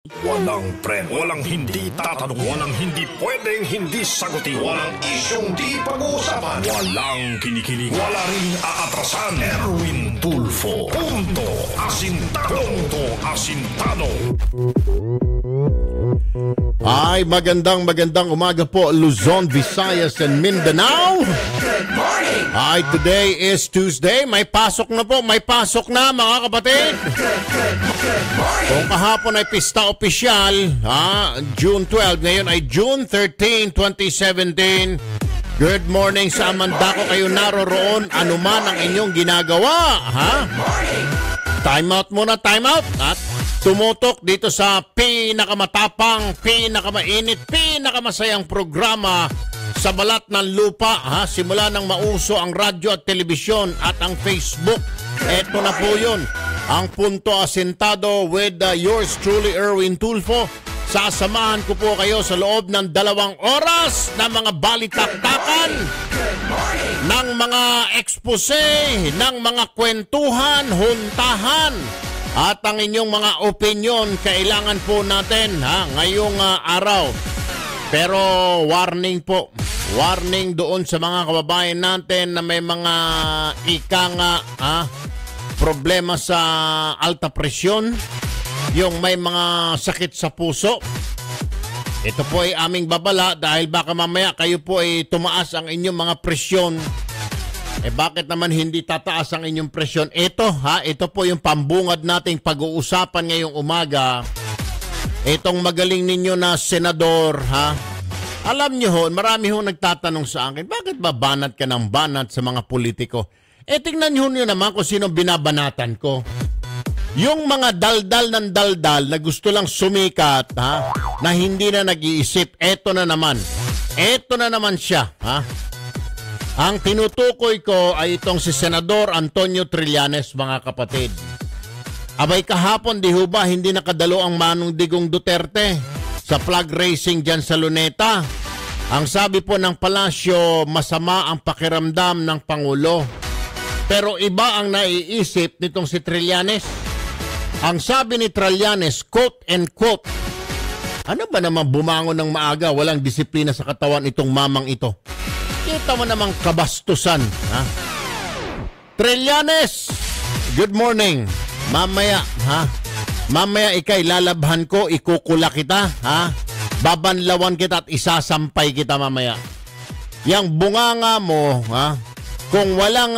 Walang walang hindi tatanong, walang hindi pwedeng hindi sagutin, walang isyong di pag-uusapan, walang kinikilig, wala rin aatrasan. Erwin Tulfo, punto asintado, punto asintado. Ay, magandang umaga po, Luzon, Visayas, and Mindanao. Good morning! Ay, today is Tuesday. May pasok na po, mga kapatid. Kung kahapon ay pista opisyal, June 12, ngayon ay June 13, 2017. Good morning sa Amandako, kayo naroroon, anuman ang inyong ginagawa, Time out muna, time out. At tumutok dito sa pinakamatapang, pinakamainit, pinakamasayang programa sa balat ng lupa, simula nang mauso ang radyo at telebisyon at ang Facebook. Eto na po yun, ang Punto Asintado with yours truly, Erwin Tulfo. Sasamahan ko po kayo sa loob ng 2 oras na mga balitaktakan, ng mga expose, ng mga kwentuhan, huntahan, at ang inyong mga opinion kailangan po natin ngayong araw. Pero warning po, warning doon sa mga kababayan natin na may mga problema sa alta presyon, yung may mga sakit sa puso. Ito po ay aming babala dahil baka mamaya kayo po ay tumaas ang inyong mga presyon. Bakit naman hindi tataas ang inyong presyon? Ito po yung pambungad nating pag-uusapan ngayong umaga. Itong magaling ninyo na senador, Alam nyo ho, marami ho nagtatanong sa akin, bakit ba banat ka ng banat sa mga politiko? Tingnan nyo naman kung sino binabanatan ko. Yung mga daldal ng daldal na gusto lang sumikat, na hindi na nag-iisip, eto na naman siya, Ang tinutukoy ko ay itong si Senador Antonio Trillanes, mga kapatid. Abay kahapon, di ho ba, hindi nakadalo ang Manong Digong Duterte sa flag racing dyan sa Luneta. Ang sabi po ng palasyo, masama ang pakiramdam ng Pangulo. Pero iba ang naiisip nitong si Trillanes. Ang sabi ni Trillanes, quote and quote, ano ba naman bumangon ng maaga, walang disiplina sa katawan itong mamang ito? Kita mo namang kabastusan, Trillanes, good morning. Mamaya, mamaya ikay lalabhan ko, ikukula kita, babanlawan kita at isasampay kita mamaya. Yang bunganga mo, kung walang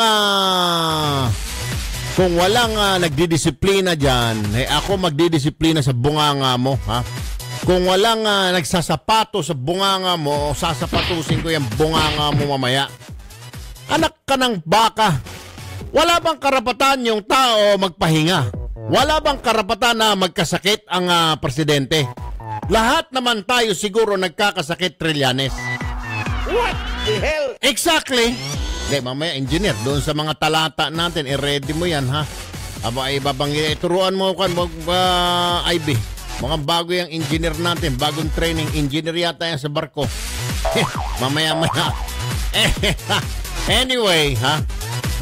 nagdidisiplina dyan, ako magdidisiplina sa bunganga mo, Kung walang nagsasapato sa bunganga mo, sasapatusin ko yung bunganga mo mamaya. Anak ka ng baka. Wala bang karapatan yung tao magpahinga? Wala bang karapatan na magkasakit ang presidente? Lahat naman tayo siguro nagkakasakit, Trillanes. What the hell? Exactly. Mamaya, engineer, doon sa mga talata natin, i-ready mo yan, turuan mo kan IB. Mga bago yung engineer natin, bagong training. Engineer yata yan sa barko. Mamaya. Anyway,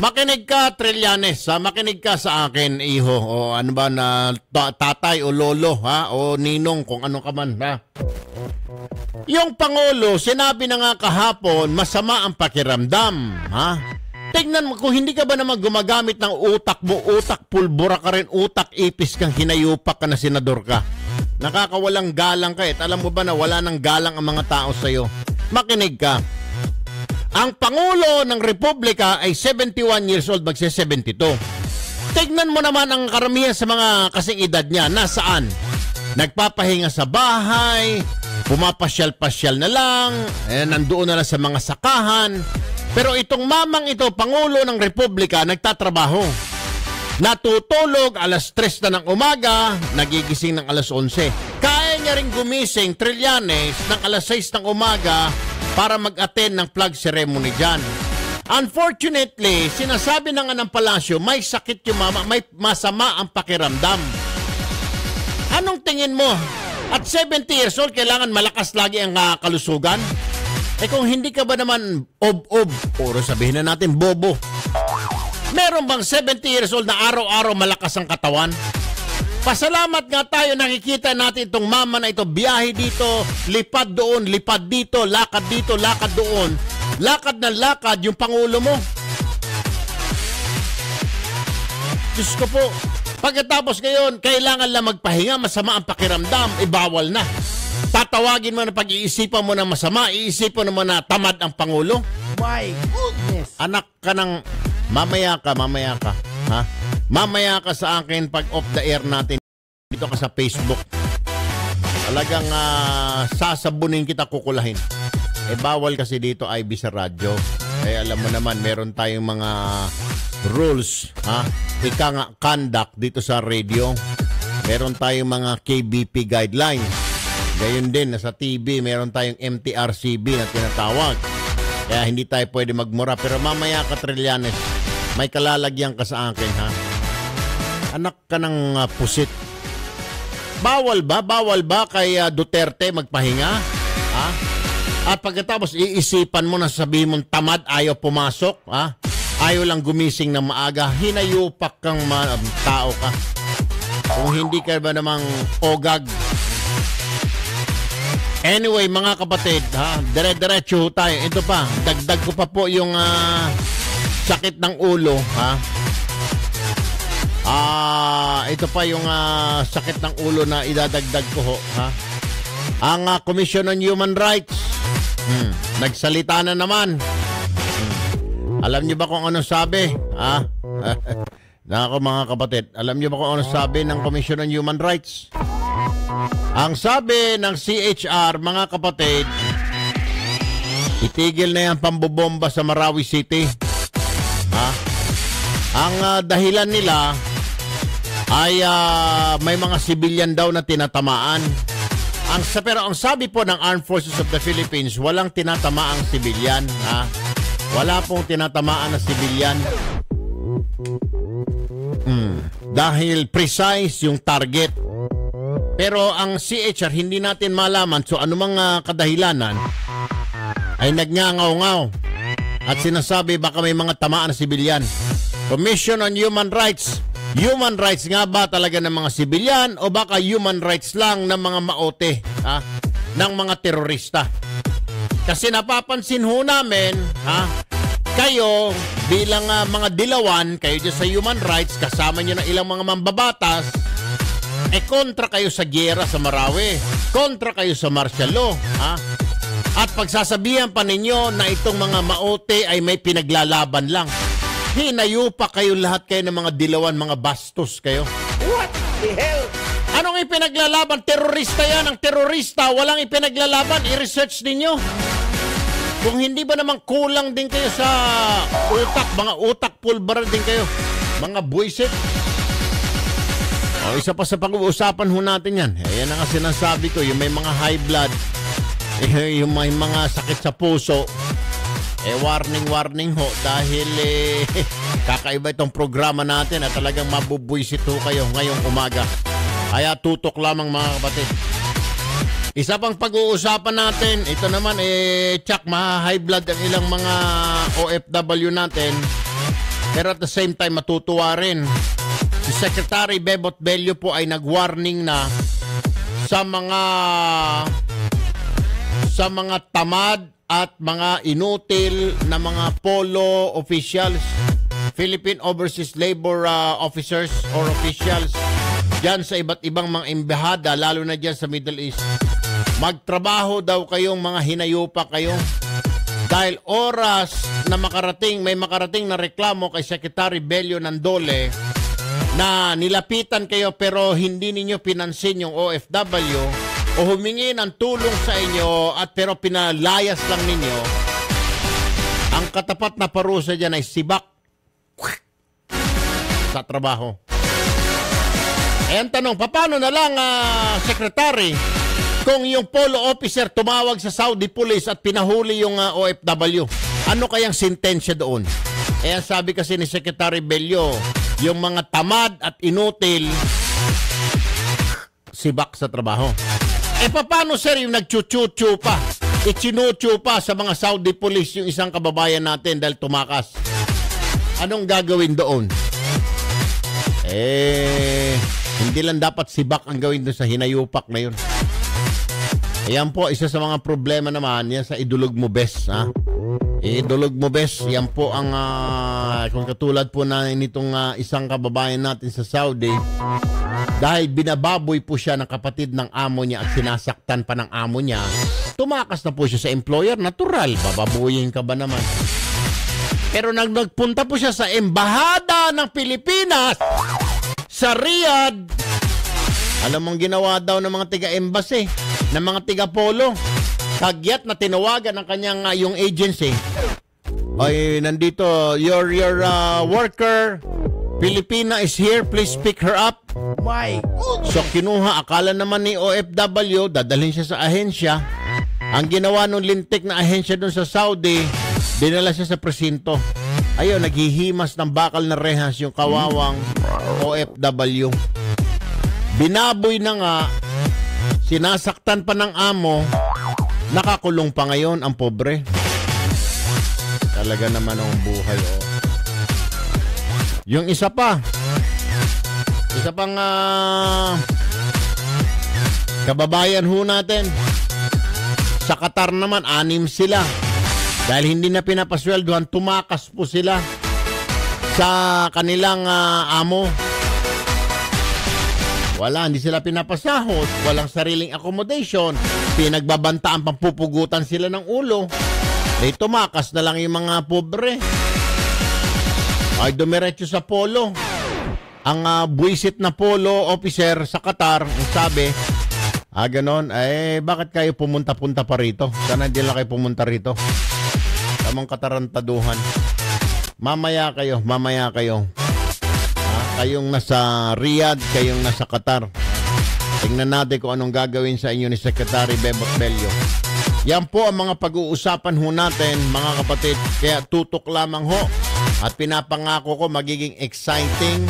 makinig ka, Trillanes, makinig ka sa akin, iho. O ano ba na tatay o lolo, o ninong, kung ano ka man, Yung Pangulo, sinabi na nga kahapon, masama ang pakiramdam, Tignan mo, kung hindi ka ba naman gumagamit ng utak mo, utak pulbura ka rin, utak ipis kang hinayupak ka na senador ka. Nakakawalang galang ka, alam mo ba na wala nang galang ang mga tao sa'yo? Makinig ka. Ang Pangulo ng Republika ay 71 years old, magse-72. Tignan mo naman ang karamihan sa mga kasing edad niya, nasaan? Nagpapahinga sa bahay, pumapasyal-pasyal na lang, nandoon na lang sa mga sakahan. Pero itong mamang ito, Pangulo ng Republika, nagtatrabaho. Natutulog alas 3 na ng umaga, nagigising ng alas 11. Kaya niya rin gumising, Trillanes, ng alas 6 ng umaga para mag-attend ng flag ceremony dyan. Unfortunately, sinasabi na nga ng palasyo, may sakit yung mama, may masama ang pakiramdam. Anong tingin mo? At 70 years old, kailangan malakas lagi ang kalusugan? Kung hindi ka ba naman ob-ob, o sabihin na natin bobo, meron bang 70 years old na araw-araw malakas ang katawan? Pasalamat nga tayo, nakikita natin itong mama na ito, biyahe dito, lipad doon, lipad dito, lakad doon. Lakad ng lakad yung Pangulo mo. Diyos ko po, pagkatapos ngayon, kailangan lang magpahinga, masama ang pakiramdam, bawal na. Tatawagin mo na pag-iisipan mo na masama, iisipan mo na tamad ang Pangulo. My goodness. Anak ka ng, mamaya ka, ha? Mamaya ka sa akin pag off the air natin dito ka sa Facebook. Talagang sasabunin kita, kukulahin. Bawal kasi dito IB sa radyo. Alam mo naman, meron tayong mga rules, ha? Ika nga, conduct dito sa radio. Meron tayong mga KBP guidelines. Gayon din, sa TV, meron tayong MTRCB na tinatawag. Kaya hindi tayo pwede magmura. Pero mamaya ka, Trillanes, may kalalagyan ka sa akin, ha? Anak ka ng pusit. Bawal ba kay Duterte magpahinga? Ha? At pagkatapos iisipan mo na sabihin mong tamad, ayaw pumasok, ha? Ayaw lang gumising ng maaga, hinayupak kang tao ka. Kung hindi ka ba namang ogag. Anyway, mga kapatid, ha? Dire-diretso tayo. Ito pa, dagdag ko pa po yung sakit ng ulo, ha? Ito pa yung sakit ng ulo na idadagdag ko ho, ha? Ang Commission on Human Rights, nagsalita na naman. Alam niyo ba kung ano sabi? Ha? Nako mga kapatid, alam niyo ba kung ano sabi ng Commission on Human Rights? Ang sabi ng CHR, mga kapatid, itigil na yan pambobomba sa Marawi City. Ha? Ang dahilan nila ay may mga civilian daw na tinatamaan. Pero ang sabi po ng Armed Forces of the Philippines, walang tinatamaang civilian. Ha? Wala pong tinatamaan na civilian. Dahil precise yung target. Pero ang CHR, hindi natin malaman. So anumang kadahilanan ay nagngangaw-ngaw at sinasabi baka may mga tamaan na civilian. Commission on Human Rights. Human rights nga ba talaga ng mga civilian o baka human rights lang ng mga maote, ha? Ng mga terorista? Kasi napapansin ho namin, ha? Kayo bilang mga dilawan, kayo dyan sa human rights, kasama nyo ng ilang mga mambabatas, kontra kayo sa giyera sa Marawi, kontra kayo sa martial law, ha? At pagsasabihan pa ninyo na itong mga maote ay may pinaglalaban lang. Hinayupa kayo lahat kayo ng mga dilawan, mga bastos kayo. What the hell? Anong ipinaglalaban? Terorista yan. Ang terorista, walang ipinaglalaban. I-research ninyo. Kung hindi ba naman kulang din kayo sa utak, mga utak pulbar din kayo. Mga buwisit. Isa pa sa pag-uusapan ho natin yan. Yan ang sinasabi ko, yung may mga high blood, yung may mga sakit sa puso, warning ho dahil kakaiba itong programa natin at talagang mabubwisit ho kayo ngayong umaga. Kaya tutok lamang mga kapatid. Isa pang pag-uusapan natin, ito naman tsak high blood ang ilang mga OFW natin. Pero at the same time matutuwa rin. Si Secretary Bebot Bello po ay nag-warning na sa mga tamad at mga inutil na mga polo officials, Philippine Overseas Labor officers or officials dyan sa iba't ibang mga embahada, lalo na dyan sa Middle East. Magtrabaho daw kayong mga hinayupa kayo dahil oras na may makarating na reklamo kay Secretary Bello ng DOLE na nilapitan kayo pero hindi ninyo pinansin yung OFW o humingi ng tulong sa inyo at pero pinalayas lang ninyo, ang katapat na parusa dyan ay sibak sa trabaho. Ang tanong, paano na lang, Secretary, kung yung polo officer tumawag sa Saudi Police at pinahuli yung OFW? Ano kayang sentensya doon? Sabi kasi ni Secretary Bello, yung mga tamad at inutil, sibak sa trabaho. Paano sir yung nagchuchuchu pa? Ichinuchu pa sa mga Saudi police yung isang kababayan natin dahil tumakas. Anong gagawin doon? Hindi lang dapat sibak ang gawin doon sa hinayupak na yun. Ayan po, isa sa mga problema naman, yan sa idulog mo bes. Ha? Idulog mo bes, yan po ang, kung katulad po na nitong isang kababayan natin sa Saudi, dahil binababoy po siya ng kapatid ng amo niya at sinasaktan pa ng amo niya, tumakas na po siya sa employer. Natural, bababuyin ka ba naman? Pero nagpunta po siya sa Embahada ng Pilipinas sa Riyadh. Alam mong ginawa daw ng mga tiga-embassy, ng mga tiga-polo, kagyat na tinawagan ng kanyang yung agency. Ay, nandito, your worker, Filipina is here, please pick her up. My goodness. So kinuha, akala naman ni OFW, dadalhin siya sa ahensya. Ang ginawa nung lintik na ahensya doon sa Saudi, dinala siya sa presinto. Ayun, naghihimas ng bakal na rehas yung kawawang OFW. Binaboy na nga, sinasaktan pa ng amo, nakakulong pa ngayon ang pobre. Talaga naman ang buhay, oh. Yung isa pang kababayan ho natin, sa Qatar naman, 6 sila. Dahil hindi na pinapasweldohan, tumakas po sila sa kanilang amo. Wala, hindi sila pinapasahod, walang sariling accommodation, pinagbabantaan, pampupugutan sila ng ulo. May tumakas na lang yung mga pobre. Ay dumiretso sa polo. Ang buwisit na polo officer sa Qatar, ang sabi, ganon, bakit kayo pumunta-punta pa rito? Sana hindi lang kayo pumunta rito. Tamang katarantaduhan. Mamaya kayo. Kayong nasa Riyadh, kayong nasa Qatar. Tingnan natin kung anong gagawin sa inyo ni Secretary Bebot Bello. Yan po ang mga pag-uusapan ho natin, mga kapatid. Kaya tutok lamang ho. At pinapangako ko magiging exciting,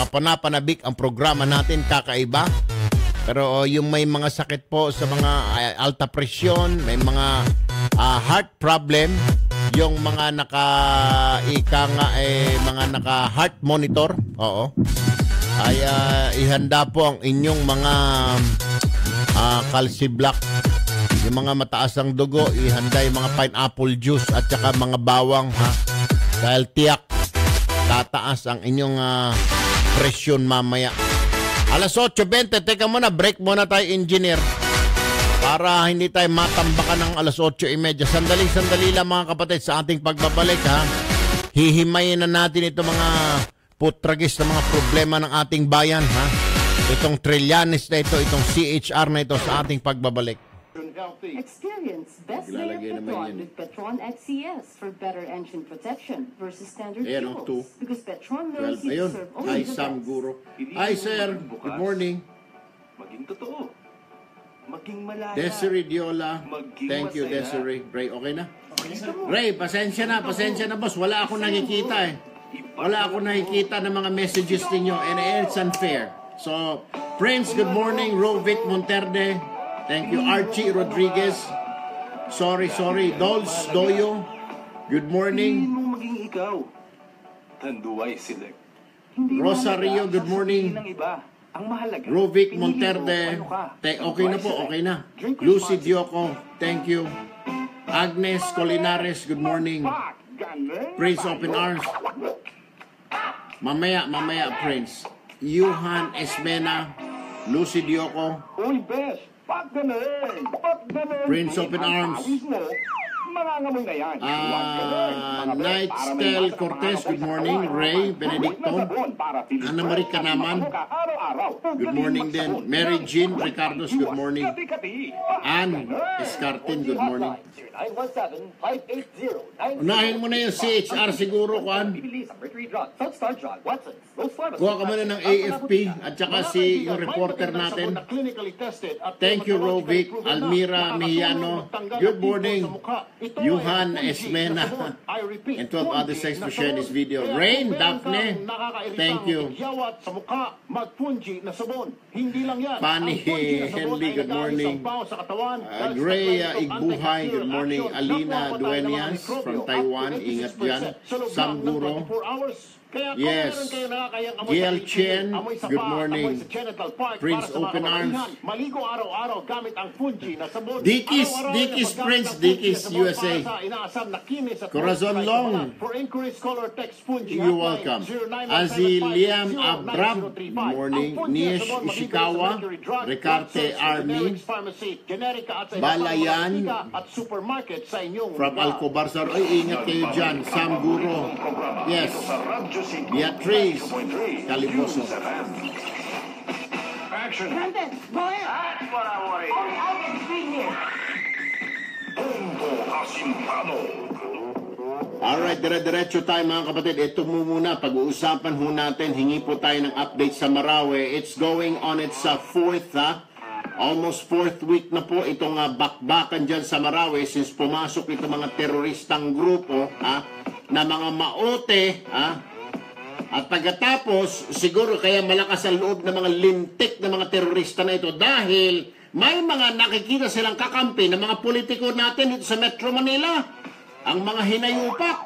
kapanapanabik ang programa natin, kakaiba. Pero yung may mga sakit po sa mga alta presyon, may mga heart problem, yung mga mga naka-heart monitor, oo, ay ihanda po ang inyong mga calci block. Yung mga mataas ang dugo, ihanda yung mga pineapple juice at saka mga bawang, dahil tiyak tataas ang inyong presyon mamaya. Alas 8:20, teka muna, break muna tayo, engineer, para hindi tayo matambakan ng alas 8:30. Sandali lang mga kapatid sa ating pagbabalik, hihimayin na natin ito mga putragis na mga problema ng ating bayan, itong Trillanes na ito, itong CHR na ito sa ating pagbabalik. Experience best layer Petron with Petron XCS for better engine protection versus standard fuels. Because Petron knows you deserve only the Sam best. Guro. Hi sir, good morning. Maging totoo. Maging malaya. Desiree Diola. Thank you, Desiree. Ray, okay na? Ray, pasensya na boss. Wala akong nakikita Wala akong nakikita ng mga messages ninyo and it's unfair. So, Prince, good morning. Rovic Monterde. Thank you. Archie Rodriguez. Sorry. Dolls Doyo. Good morning. Hindi mo maging ikaw. Tanduay select. Rosario, good morning. Ng iba. Ang mahalaga. Rovic Monterde. Okay na po, okay na. Lucy Dioco, thank you. Agnes Colinares, good morning. Prince Open Arms. Mamaya, Prince. Yuhan Esmena, Lucy Dioco. Uy, bes. Pag ganun. Prince Open Arms. Mangangamoy na yan. Night Stel Cortez, good morning. Ray Benedicton. Ana Marie Canaman, good morning din. Mary Jean Ricardos, good morning. Ann Escartin, good morning. Unahin mo na yung CHR siguro, Juan. Kuha ka muna ng AFP at saka yung reporter natin. Thank you, Rovic. Almira Mejano, good morning. Yuhan Esmena and 12 others, thanks for sharing this video. Rain Daphne, thank you. Fanny Henry, good morning. Gray Igbuhay, good morning. Alina Dueñas from Taiwan, ingat dyan. Sam Guro. Kaya kung Yes. meron kayo nakakayang amoy Gail sa Chen, amoy sa good bath, morning. amoy sa genital part, Prince para sa mga Open kababaihan, Arms. maligo araw-araw gamit ang Fungi na sabon. Dikis, Araw-araw Dikis, na paggamit Prince, ng Fungi Dikis, na sabon USA. para sa inaasam na kinis at Corazon moisturizer Long. balat. For inquiries, call or text Fungi You're hotline welcome. 0917 Aziliam 0935. Abrab, Ang morning. Fungi na Niesh sabon, mabibili Ishikawa, sa Mercury Drug, Recarte Drugstores, Army, generics pharmacy, Generica at sa iba pang Balayan. mga tiga at supermarket sa inyong From lugar. Alcobar, Sar. Ay, ingat kayo dyan. Sam Guro. Yes. Beatrice. Caliboso. Action! Brandon, go ahead. That's what I wanted. Only I can see here. Bongo Asimpano. Alright, dire-diretso tayo mga kapatid. Ito muna, pag-uusapan ho natin, hingi po tayo ng update sa Marawi. It's going on its fourth, almost fourth week na po itong bakbakan dyan sa Marawi since pumasok itong mga teroristang grupo na mga maote, at pagkatapos, siguro kaya malakas ang loob ng mga lintik na mga terorista na ito dahil may mga nakikita silang kakampi ng mga politiko natin dito sa Metro Manila. Ang mga hinayupak,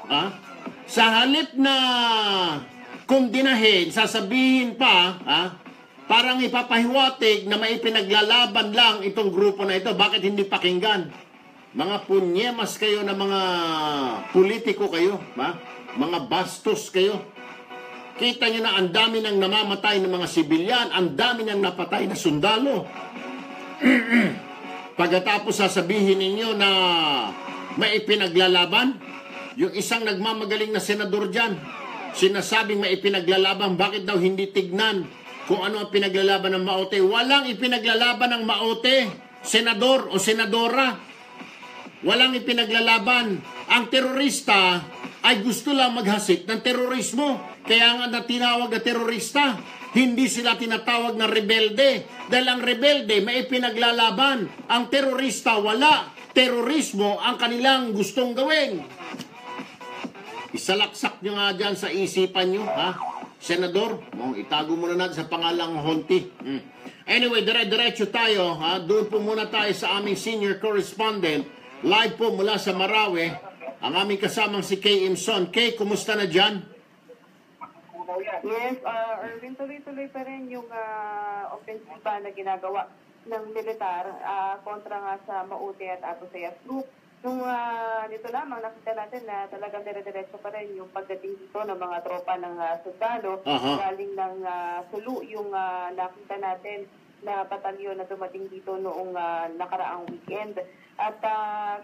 sa halip na kundinahin, sasabihin pa, parang ipapahiwatig na may pinaglalaban lang itong grupo na ito. Bakit hindi pakinggan? Mga punyemas kayo na mga politiko kayo, mga bastos kayo. Kita nyo na ang dami nang namamatay ng mga sibilyan, ang dami nang napatay na sundalo. Pagkatapos sasabihin ninyo na may ipinaglalaban, yung isang nagmamagaling na senador dyan, sinasabing may ipinaglalaban, bakit daw hindi tignan kung ano ang pinaglalaban ng maote? Walang ipinaglalaban ng maote, senador o senadora. Walang ipinaglalaban. Ang terorista ay gusto lang maghasik ng terorismo. Kaya nga na tinawag na terorista. Hindi sila tinatawag na rebelde. Dahil ang rebelde may ipinaglalaban. Ang terorista wala. Terorismo ang kanilang gustong gawin. Isalaksak nyo nga dyan sa isipan nyo, Senador, itago muna natin sa pangalang Honti. Anyway, dire-diretso tayo, Doon po muna tayo sa aming senior correspondent. Live po mula sa Marawi, ang aming kasamang si Kay Imson. Kay, kumusta na dyan? Yes, Erwin, tuloy-tuloy pa rin yung offensiva na ginagawa ng militar kontra nga sa Maute at Ato Sayas Group. Nung nito lamang, nakita natin na talagang dire-diretso pa rin yung pagdating dito ng mga tropa ng sundalo. Galing ng Sulu, yung nakita natin na batalyon na dumating dito noong nakaraang weekend. At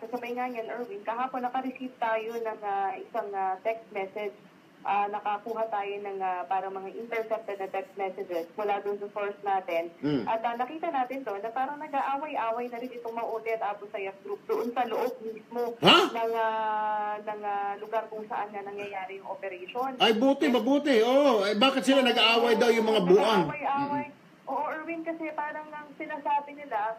kasabay nga yan, Erwin, kahapon naka-receive tayo ng isang text message. Nakakuha tayo ng parang mga intercepted na text messages mula doon sa source natin. At nakita natin doon na parang nag-aaway-away na rin itong Maute at Abu Sayyaf Group doon sa loob mismo ng lugar kung saan nga nangyayari yung operation. Ay, mabuti. Oo, bakit sila nag-aaway daw yung mga buang? Nag-aaway-away. Oo, Erwin, kasi parang ang sinasabi nila,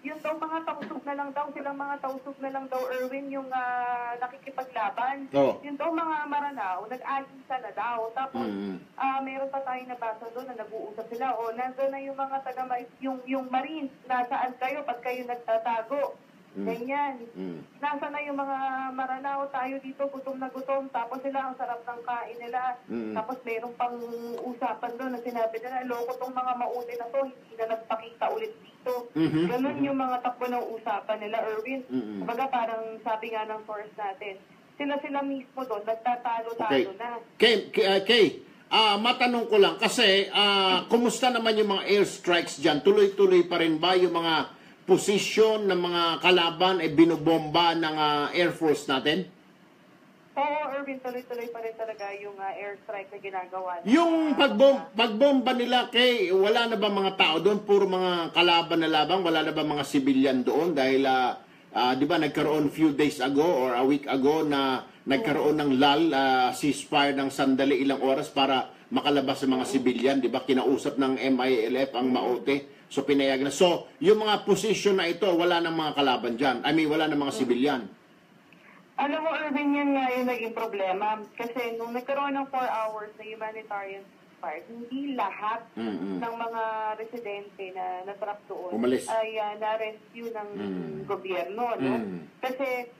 yung daw mga tausog na lang daw, silang mga tausog na lang daw, Erwin, yung nakikipaglaban. Yung daw mga Maranao, nag-alisa na daw. Tapos, meron pa tayong nabasa doon na nag-uusap sila. O, nandun na yung mga yung Marines, nasaan kayo, pag kayo nagtatago. Ganyan. Nasa na yung mga Maranao, tayo dito, gutom na gutom. Tapos sila, ang sarap ng kain nila. Tapos meron pang usapan doon na sinabi nila, loko tong mga Maute na to, hindi na nagpakita ulit dito. Ganun yung mga takbo ng usapan nila, Erwin. Kumbaga parang sabi nga ng source natin, sila mismo doon, nagtatalo-talo na. Kay, matanong ko lang, kasi kumusta naman yung mga airstrikes dyan? Tuloy-tuloy pa rin ba yung mga posisyon ng mga kalaban ay binobomba ng Air Force natin? Oo, Erwin, tuloy-tuloy pa rin talaga yung airstrike na ginagawa. Yung pagbomba nila, Kay, wala na ba mga tao doon? Puro mga kalaban na labang? Wala na ba mga civilian doon? Dahil, di ba, nagkaroon few days ago or a week ago na nagkaroon ng ceasefire ng sandali ilang oras para makalabas sa mga civilian, di ba? Kinausap ng MILF ang Maute. So, pinayag na. So, yung mga position na ito, wala ng mga kalaban dyan. I mean, wala ng mga civilian. Alam mo, Erwin, yan nga yung naging problema. Kasi nung nagkaroon ng 4 hours na humanitarian ceasefire, hindi lahat ng mga residente na natrap doon umalis, ay na-rescue ng gobyerno. No? Kasi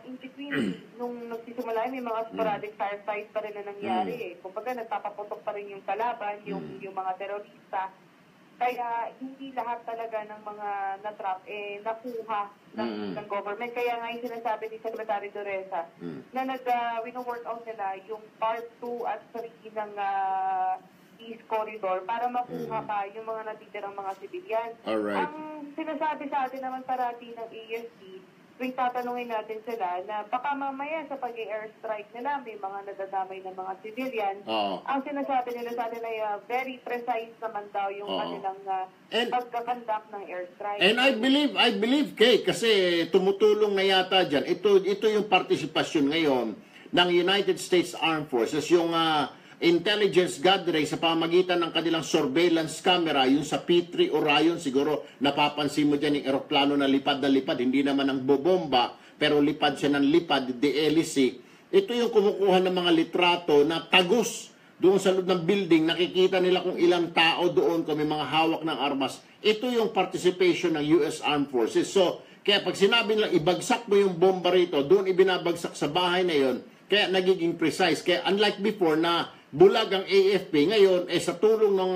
in between, nung nagsisimula, may mga sporadic firefight pa rin na nangyari. Kumbaga, nagpapaputok pa rin yung kalaban, yung mga terorista. Kaya hindi lahat talaga ng mga na-trap nakuha ng government. Kaya nga yung sinasabi ni Secretary Doresa na wino-work out nila yung part 2 at 3 ng East Corridor para makuha pa yung mga natitirang mga sibilyan. Alright. Ang sinasabi sa atin naman parati ng AFP, tuwing tatanungin natin sila na baka mamaya sa pag-airstrike nila may mga nadadamay ng mga civilian. Ang sinasabi nila sa atin ay very precise naman daw yung kanilang pagkakandak ng airstrike. And I believe Kay, kasi tumutulong na yata dyan. Ito yung partisipasyon ngayon ng United States Armed Forces, yung intelligence gathering sa pamagitan ng kanilang surveillance camera, yung sa P3 Orion, siguro napapansin mo dyan yung eroplano na lipad, hindi naman ang bobomba, pero lipad siya ng lipad, de-hélice. Ito yung kumukuha ng mga litrato na tagos doon sa loob ng building, nakikita nila kung ilang tao doon, kung may mga hawak ng armas. Ito yung participation ng US Armed Forces. So, kaya pag sinabi nila, ibagsak mo yung bomba rito, doon ibinabagsak sa bahay na yon, kaya nagiging precise. Kaya unlike before na bulag ang AFP, ngayon sa tulong ng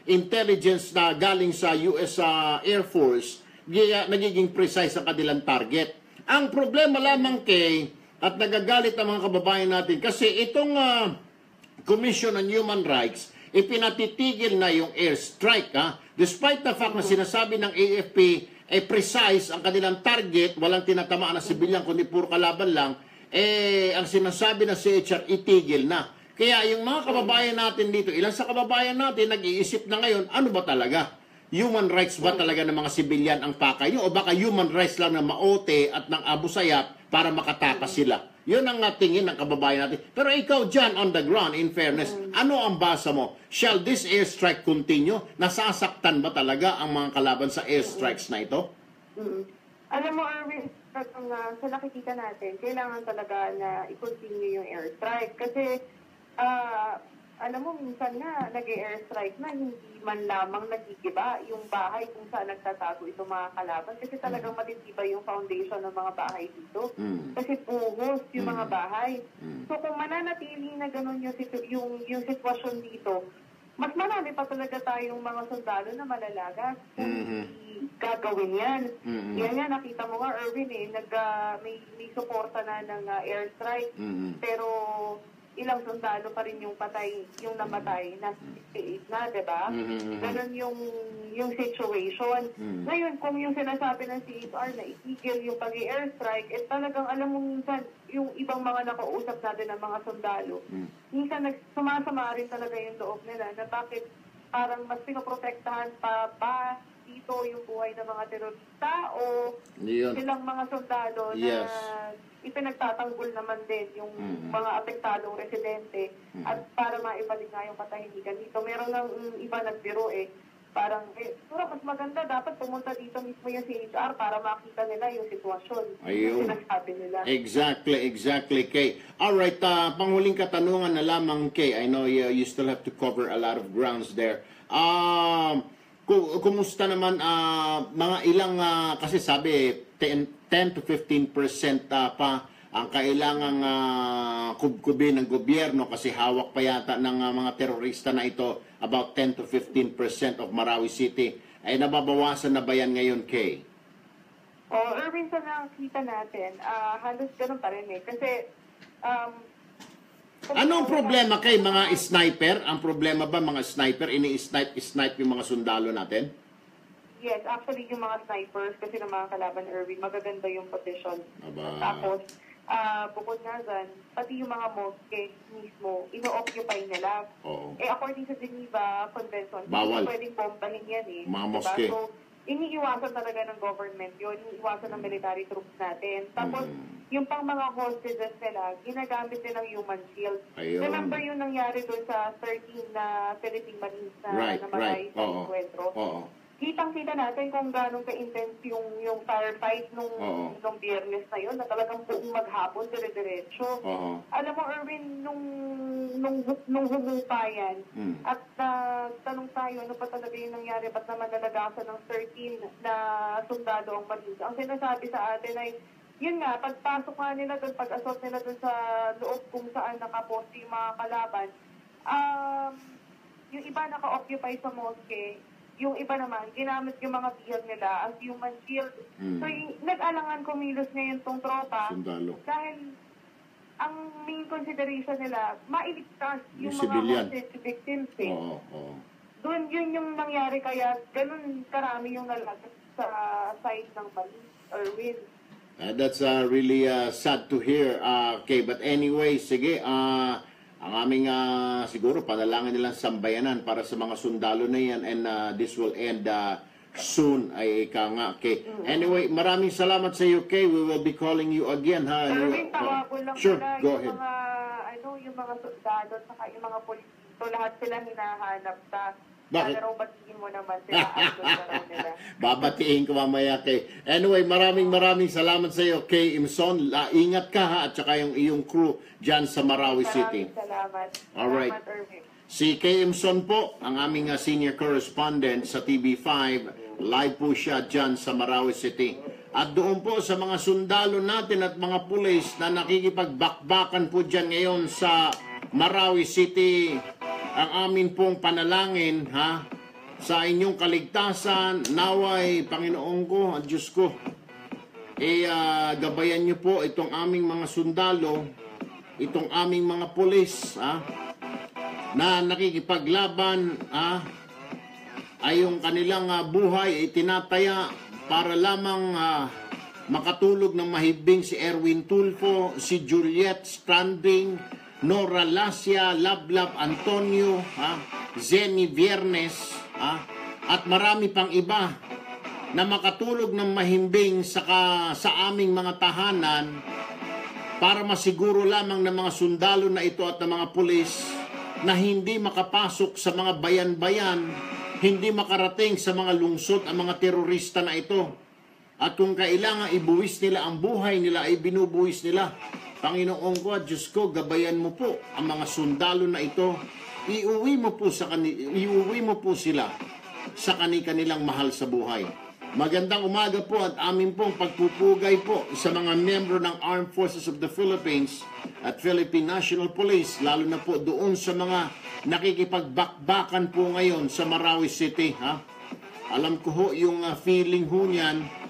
intelligence na galing sa US Air Force, nagiging precise ang kanilang target. Ang problema lamang Kay, at nagagalit ang mga kababayan natin, kasi itong Commission on Human Rights, ipinatitigil na yung airstrike. Despite the fact na sinasabi ng AFP, precise ang kanilang target, walang tinatamaan na sibilyan, kundi puro kalaban lang, ang sinasabi ng CHR, itigil na. Kaya yung mga kababayan natin dito, ilan sa kababayan natin nag-iisip na ngayon, ano ba talaga? Human rights ba talaga ng mga sibilyan ang pakay nyo? O baka human rights lang ng Maote at ng Abu Sayyaf para makatakas sila? Yun ang tingin ng kababayan natin. Pero ikaw dyan, on the ground, in fairness, ano ang basa mo? Shall this airstrike continue? Nasasaktan ba talaga ang mga kalaban sa airstrikes na ito? Alam mo, Erwin, sa nakikita natin, kailangan talaga na i-continue yung airstrike. Kasi alam mo, minsan nga, nag-airstrike na, hindi man lamang nagigiba yung bahay kung saan nagtatago itong mga kalaban. Kasi talagang matitibay yung foundation ng mga bahay dito. Kasi puhos yung mga bahay. So kung mananatili na ganun yung sitwasyon dito, mas marami pa talaga tayong mga sundalo na malalagas. Gagawin yan. Yan nga, nakita mo nga, Erwin, may suporta na ng airstrike. Pero ilang sundalo pa rin yung patay, yung namatay, na 68 na, diba? Ganon yung situation. Ngayon, kung yung sinasabi ng CHR na itigil yung pag-airstrike, talagang alam mo minsan, yung ibang mga nakausap natin ng mga sundalo, minsan sumasama rin talaga yung loob nila na bakit parang mas pinoprotektahan pa ba dito yung buhay ng mga terorista o silang mga sundalo na ipinagtatanggol naman din yung mga apektadong residente at para maibalik nga yung katahimikan dito. Meron ng iba nagbiro parang, mas maganda dapat pumunta dito mismo yung CHR para makita nila yung sitwasyon. Yung sinasabi nila. Exactly, Kay. Alright, panghuling katanungan na lamang, Kay. I know you still have to cover a lot of grounds there. Kumusta naman, mga ilang, kasi sabi, 10 to 15% pa ang kailangang kubkubin ng gobyerno kasi hawak pa yata ng mga terorista na ito about 10 to 15% of Marawi City. Ay nababawasan na ba yan ngayon, Kay? Erwin, sa nakita natin, halos ganun pa rin Kasi, anong problema kay mga sniper? Ang problema ba mga sniper? Ini-snipe yung mga sundalo natin? Yes, actually yung mga snipers kasi ng mga kalaban, Erwin, magaganda yung position. Tapos, bukod nga dyan, pati yung mga mosque mismo, ino-occupy nila. According sa Geneva Convention, hindi pwedeng bombahin yan Mga mosque. So, iniiwasan talaga ng government yun, iniiwasan ng military troops natin. Tapos, yung pang mga hostages nila, ginagamit nilang human shield. Remember yung nangyari doon sa 13 na Philippine Marines na namatay sa encuentro? Kitang-kita natin kung gano'ng ka-intense yung firefight nung Biyernes na yun, na talagang buong maghapon, dire-diretso. Alam mo, Erwin, nung humupa yan, at tanong tayo, ano pa talaga yung nangyari, ba't naman nalagasan ng 13 na sundalo ang Marines? Ang sinasabi sa atin ay yun nga, pagpasok nga nila doon, pag-assault nila doon sa loob kung saan nakaposte yung mga kalaban, yung iba naka-occupy sa mosque, yung iba naman, ginamit yung mga bihag nila as human shield. So, nag-alangan kumilos ngayon tong tropa. Sundalo. Dahil ang main consideration nila, mailigtas yung mga civilian. hostage victims. Oo. Doon yun yung nangyari, kaya ganun karami yung nalagas sa side ng Bali or Will. That's really sad to hear. Okay, but anyway, sige, ang aming siguro panalangin nilang sambayanan para sa mga sundalo na yan, and this will end soon, ay ika nga. Okay. Anyway, maraming salamat sa iyo, Kay. We will be calling you again, ha? Erwin, tawagol lang sure, pala go yung ahead. yung mga sundalo at yung mga politiko, lahat sila hinahanap sa Bakit? Sana raw batiin mo naman sila. Nila. Babatiin ko mamaya, Kay. Anyway, maraming salamat sa iyo, Kay Imson. Ingat ka, ha? At saka yung iyong crew dyan sa Marawi City. Salamat. Alright. Salamat, Erwin. Si Kay Imson po, ang aming senior correspondent sa TV5. Live po siya dyan sa Marawi City. At doon po sa mga sundalo natin at mga pulis na nakikipagbakbakan po dyan ngayon sa Marawi City, ang amin pong panalangin, ha, sa inyong kaligtasan, naway, Panginoon ko, at Diyos ko, gabayan niyo po itong aming mga sundalo, itong aming mga pulis, ha, na nakikipaglaban, ay yung kanilang buhay ay tinataya para lamang makatulog ng mahibing si Erwin Tulfo, si Juliet Stranding, Nora Lacia, Lablab Antonio, Zenny Viernes, at marami pang iba na makatulog ng mahimbing sa aming mga tahanan para masiguro lamang ng mga sundalo na ito at ng mga pulis na hindi makapasok sa mga bayan-bayan, hindi makarating sa mga lungsod ang mga terorista na ito. At kung kailangan ibuwis nila ang buhay nila, ay binubuwis nila. Panginoon ko at Diyos ko, gabayan mo po ang mga sundalo na ito. Iuwi mo po sila sa kanilang mahal sa buhay. Magandang umaga po at amin pong pagpupugay po sa mga miyembro ng Armed Forces of the Philippines at Philippine National Police, lalo na po doon sa mga nakikipagbakbakan po ngayon sa Marawi City. Alam ko ho yung feeling ho niyan,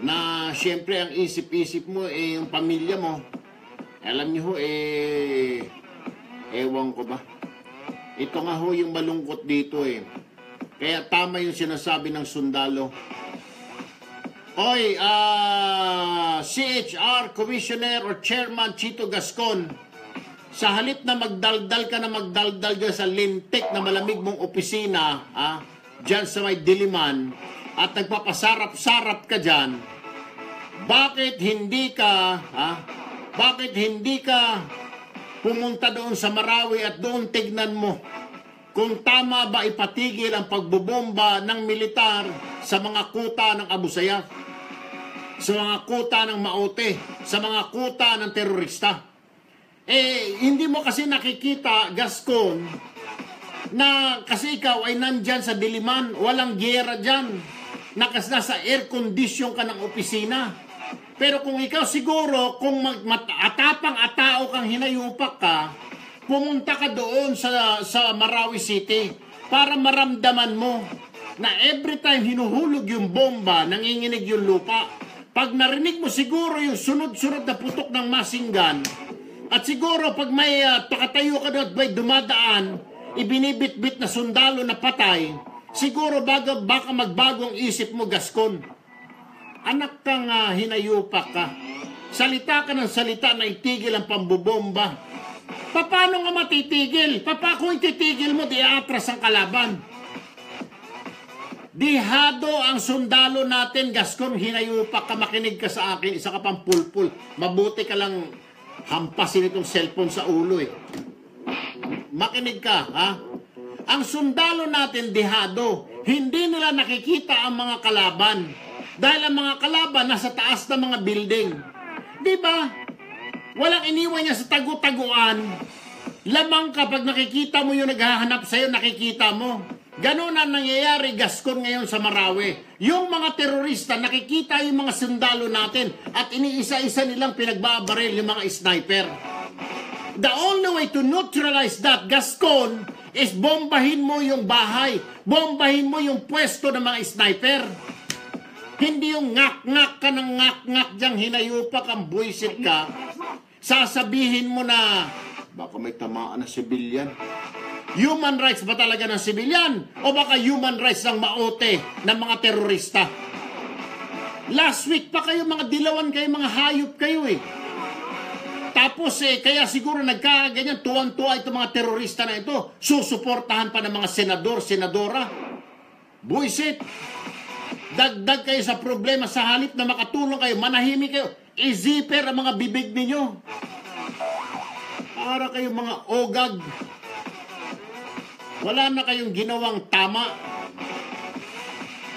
na siyempre ang isip-isip mo yung pamilya mo. Alam niyo ho ewan ko ba, ito nga ho yung malungkot dito kaya tama yung sinasabi ng sundalo. Oy, CHR Commissioner or Chairman Chito Gascon, sa halip na magdaldal ka dyan sa lintik na malamig mong opisina, dyan sa may Diliman, at nagpapasarap-sarap ka dyan, bakit hindi ka pumunta doon sa Marawi at doon tignan mo kung tama ba ipatigil ang pagbobomba ng militar sa mga kuta ng Abu Sayyaf, sa mga kuta ng Maute, sa mga kuta ng terorista. Hindi mo kasi nakikita, Gascon, na kasi ikaw ay nandyan sa Diliman, walang giyera dyan, nasa air condition ka ng opisina. Pero kung ikaw siguro, kung atapang-atao kang hinayupak ka, pumunta ka doon sa Marawi City para maramdaman mo na every time hinuhulog yung bomba, nanginginig yung lupa. Pag narinig mo siguro yung sunod-sunod na putok ng masinggan, at siguro pag may pakatayo ka doon at may dumadaan, ibinibit-bit na sundalo na patay, siguro baka magbagong isip mo, Gascon. Anak kang hinayupak ka. Salita ka ng salita na itigil ang pambobomba. Paano nga matitigil? Kung ititigil mo, di atras ang kalaban. Dihado ang sundalo natin, Gascon, hinayupak ka, makinig ka sa akin, isa ka pang pulpul. Mabuti ka lang hampasin itong cellphone sa ulo Makinig ka, Ang sundalo natin, dihado. Hindi nila nakikita ang mga kalaban. Dahil ang mga kalaban nasa taas ng mga building. Di ba? Walang iniwan niya sa tagu-taguan. Lamang kapag nakikita mo yung naghahanap sa'yo, nakikita mo. Ganon ang nangyayari, Gascon, ngayon sa Marawi. Yung mga terorista, nakikita yung mga sundalo natin at iniisa-isa nilang pinagbabaril yung mga sniper. The only way to neutralize that, Gascon, is bombahin mo yung bahay. Bombahin mo yung pwesto ng mga sniper. Hindi yung ngak-ngak ka ng ngak-ngak diyang hinayupak ang buwisit ka. Sasabihin mo na, baka may tamaan na sibilyan. Human rights ba talaga ng sibilyan? O baka human rights ng maote ng mga terorista? Last week pa kayo, mga dilawan kayo, mga hayop kayo eh. Tapos kaya siguro nagkaganyan, tuwan-tuwa itong mga terorista na ito. Susuportahan pa ng mga senador, senadora. Buisit. Dagdag kayo sa problema sa halip na makatulong kayo, manahimik kayo. I-zipper ang mga bibig ninyo. Para kayong mga ogag. Wala na kayong ginawang tama.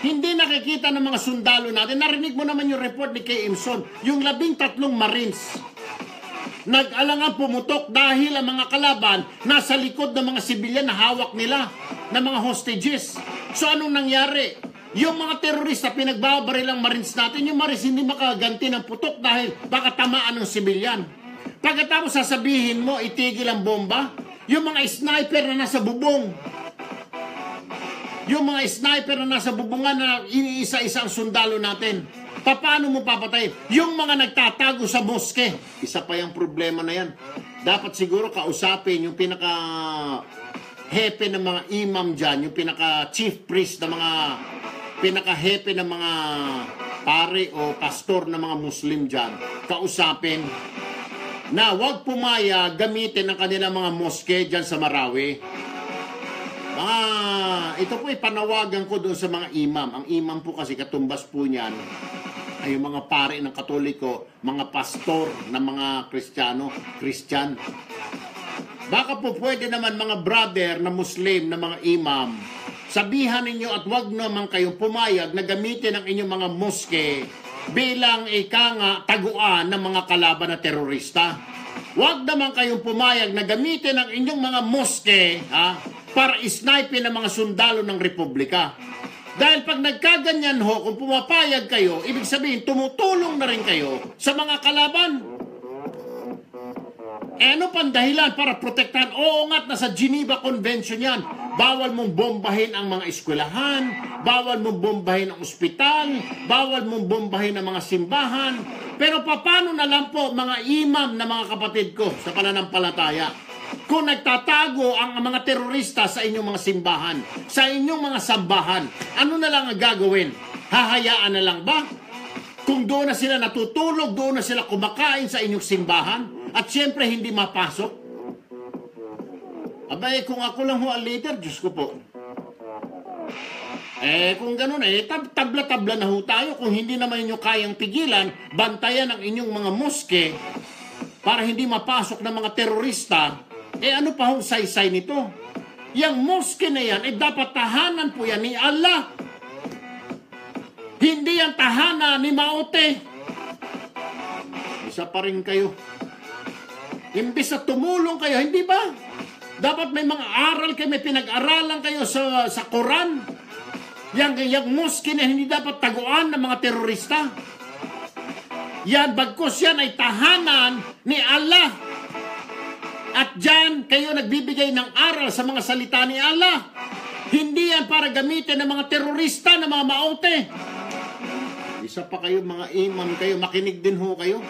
Hindi nakikita ng mga sundalo natin. Narinig mo naman yung report ni Kay Imson. Yung 13 Marines. Nag-alangan pumutok dahil ang mga kalaban nasa likod ng mga sibilyan na hawak nila, ng mga hostages. So anong nangyari? Yung mga terorista pinagbabaril ang Marines natin, yung Marines hindi makaganti ng putok dahil baka tamaan ng sibilyan. Pagkatapos sasabihin mo, itigil ang bomba, yung mga sniper na nasa bubong, yung mga sniper na nasa bubungan na iniisa-isa ang sundalo natin, paano mo papatayin? Yung mga nagtatago sa moske, isa pa yung problema na yan. Dapat siguro kausapin yung pinaka-hepe ng mga imam dyan, yung pinaka-chief priest ng mga pinaka-hepe ng mga pare o pastor ng mga Muslim dyan. Kausapin na wag pumaya gamitin ang kanilang mga moske dyan sa Marawi. Ito po ay panawagan ko doon sa mga imam. Ang imam po kasi katumbas po niyan ay yung mga pare ng Katoliko, mga pastor ng mga Christian. Baka po pwede naman mga brother na Muslim na mga imam, sabihan ninyo at wag naman kayong pumayag na gamitin ang inyong mga moske bilang taguan ng mga kalaban na terorista. Wag naman kayong pumayag na gamitin ang inyong mga moske para isnipin ang mga sundalo ng Republika. Dahil pag nagkaganyan ho, kung pumapayag kayo, ibig sabihin tumutulong na rin kayo sa mga kalaban. Ano pang dahilan para protektahan? Oo nga't nasa Geneva Convention yan. Bawal mong bombahin ang mga eskwelahan, bawal mong bombahin ang ospital, bawal mong bombahin ang mga simbahan. Pero paano na lang po mga imam na mga kapatid ko sa pananampalataya? Kung nagtatago ang mga terorista sa inyong mga simbahan, sa inyong mga sambahan, ano na lang ang gagawin? Hahayaan na lang ba? Kung doon na sila natutulog, doon na sila kumakain sa inyong simbahan, at siyempre hindi mapasok? Abay, kung ako lang ho ang leader, Diyos ko po. Kung gano'n, tabla-tabla na ho tayo. Kung hindi naman inyo kayang pigilan, bantayan ang inyong mga moske para hindi mapasok ng mga terorista, ano pa hong saysay nito? Yang moske na yan, dapat tahanan po yan ni Allah. Hindi yan tahanan ni Maote. Isa pa rin kayo. Imbis na tumulong kayo, hindi ba? Dapat may mga aral kayo, may pinag-aralan kayo sa Quran. Yang moske na hindi dapat taguan ng mga terorista. Yan, bagkus yan ay tahanan ni Allah. At dyan, kayo nagbibigay ng aral sa mga salita ni Allah. Hindi yan para gamitin ng mga terorista, ng mga maote. Isa pa kayo, mga imam kayo, makinig din ho kayo.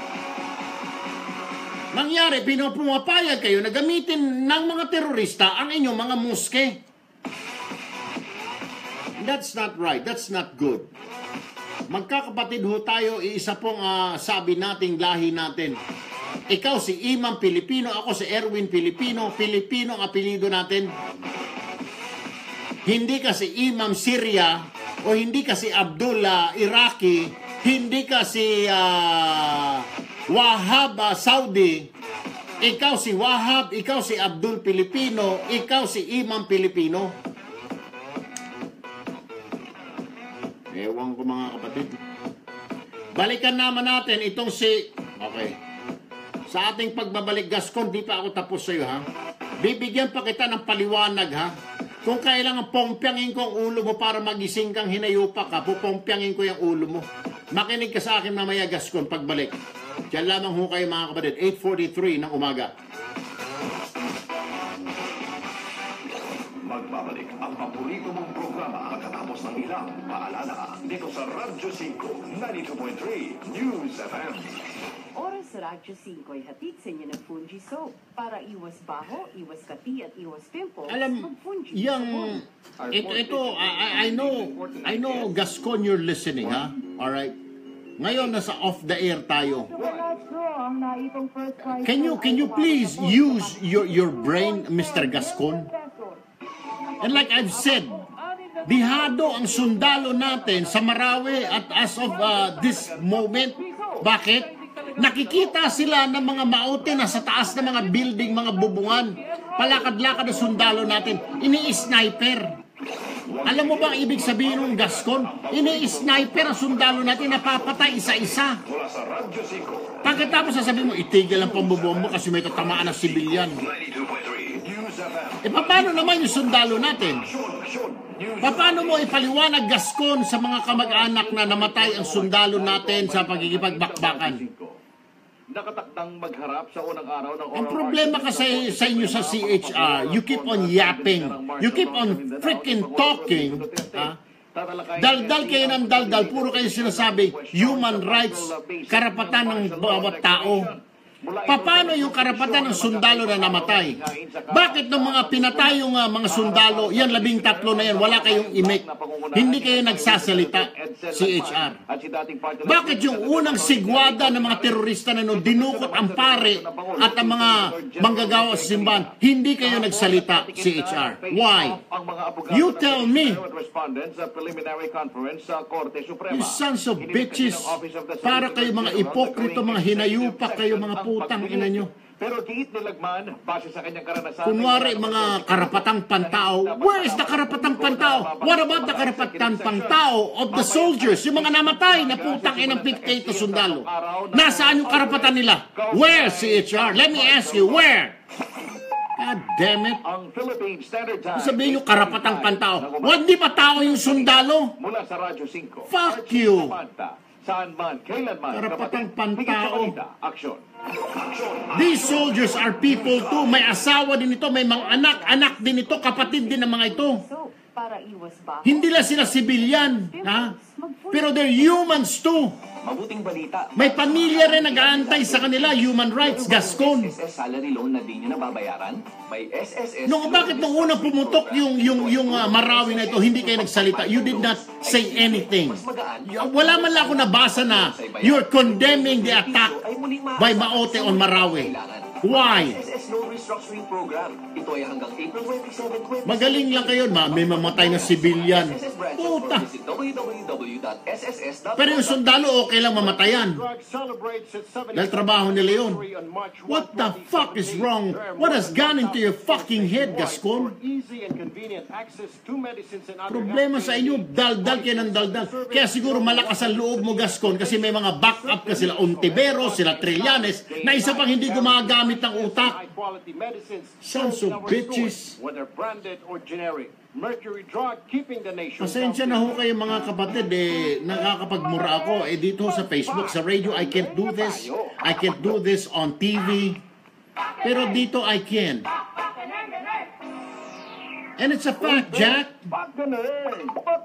Nangyari, pinapumapayag kayo na gamitin ng mga terorista ang inyong mga moske. That's not right. That's not good. Magkakapatid ho tayo, iisa pong sabi nating lahi natin. Ikaw si Imam Pilipino, ako si Erwin Pilipino. Pilipino ang apelido natin. Hindi ka si Imam Syria o hindi ka si Abdullah Iraqi, hindi ka si Wahab Saudi. Ikaw si Wahab, ikaw si Abdul Pilipino, ikaw si Imam Pilipino. Ewan ko mga kapatid. Balikan naman natin itong si... Okay. Sa ating pagbabalik, Gascon, di pa ako tapos sa'yo, ha? Bibigyan pa kita ng paliwanag, ha? Kung kailangan pompyangin ko ang ulo mo para magising kang hinayupa ka, pupompyangin ko yung ulo mo. Makinig ka sa akin mamaya, Gascon, pagbalik. Diyan lamang ho kayo mga kapatid, 8:43 ng umaga. Magbabalik ang paborito mong programa katapos ng ilang paalala dito sa Radyo 5, 92.3 News FM. Oras sa Radyo 5 ay hatid sa inyo ng Fungi Soap. Para iwas baho, iwas kati at iwas pimples, Alam, mag-Fungi yung, I know, Gascon, you're listening, ha? Alright? Ngayon, nasa off the air tayo. Can you please use your brain, Mr. Gascon? And like I've said, bihado ang sundalo natin sa Marawi at as of this moment. Bakit? Nakikita sila ng mga maute na sa taas ng mga building, mga bubungan. Palakad-lakad ang sundalo natin. Ini-sniper. Alam mo ba ang ibig sabihin ng Gascon? Ini-sniper ang sundalo natin, napapatay isa-isa. Pagkatapos sasabihin mo, itigil ang pambubong mo kasi may tatamaan ng sibilyan. Paano naman yung sundalo natin? Paano mo ipaliwanag, Gascon, sa mga kamag-anak na namatay ang sundalo natin sa pagkikipagbakbakan? Nakatakdang magharap sa unang araw ng Ang problema kasi sa inyo sa CHR, you keep on yapping. You keep on freaking talking. Daldal kayo ng daldal. Puro kayo sinasabi, human rights, karapatan ng bawat tao. Paano yung karapatan ng sundalo na namatay? Bakit ng mga pinatay yung mga sundalo, yan 13 na yan, wala kayong imik? Hindi kayo nagsasalita, CHR. Bakit yung unang sigwada ng mga terorista na dinukot ang pare at ang mga manggagawa sa simbahan, hindi kayo nagsalita, CHR? Why? You tell me. You sons of bitches, para kayo mga ipokrito, mga hinayupak kayo, mga putang ina nyo. Pero giit ni Lagman, base sa kanyang karanasan... Kunwari, mga karapatang pantao. Where is the karapatang pantao? What about the karapatang pantao of the soldiers? Yung mga namatay na putang inang 58 na sundalo. Nasaan yung karapatan nila? Where, CHR? Let me ask you, where? God damn it. Ang Philippine Standard Time. Sabihin yung karapatang pantao. Hindi pa tao yung sundalo? Mula sa Radyo 5. Fuck you. Saan man, kailan man. Karapatang pantao. Aksyon. These soldiers are people too. May asawa din ito, may mga anak din ito, kapatid din ng mga ito. Para iwas baho. Hindi lang sila sibilyan, ha? Pero they're humans too. Mabuting balita. May pamilya rin nag-aantay sa kanila, human rights, Gascon. SSS salary loan na di nyo nababayaran? May SSS... Bakit nung unang pumutok yung Marawi na ito, hindi kayo nagsalita? You did not say anything. Wala man lang ako nabasa na you're condemning the attack by Maote on Marawi. Why? SSS loan restructuring program. Ito ay hanggang April 27, 20. Magaling lang kayo, may mamatay na sibilyan. Puta. Pero yung sundalo, okay lang mamatayan. Dahil trabaho nila yun. What the fuck is wrong? What has gone into your fucking head, Gascon? Problema sa inyo, daldal kayo ng daldal. Kaya siguro malakas ang loob mo, Gascon, kasi may mga backup ka sila Ontiveros, sila Trillanes, na isa pang hindi gumagamit ng utak. Sons of bitches. Pasensya na ho kayo mga kapatid, nakakapagmura ako. Dito sa Facebook, sa radio, I can't do this. I can't do this on TV. Pero dito I can. And it's a fact, Jack. Pag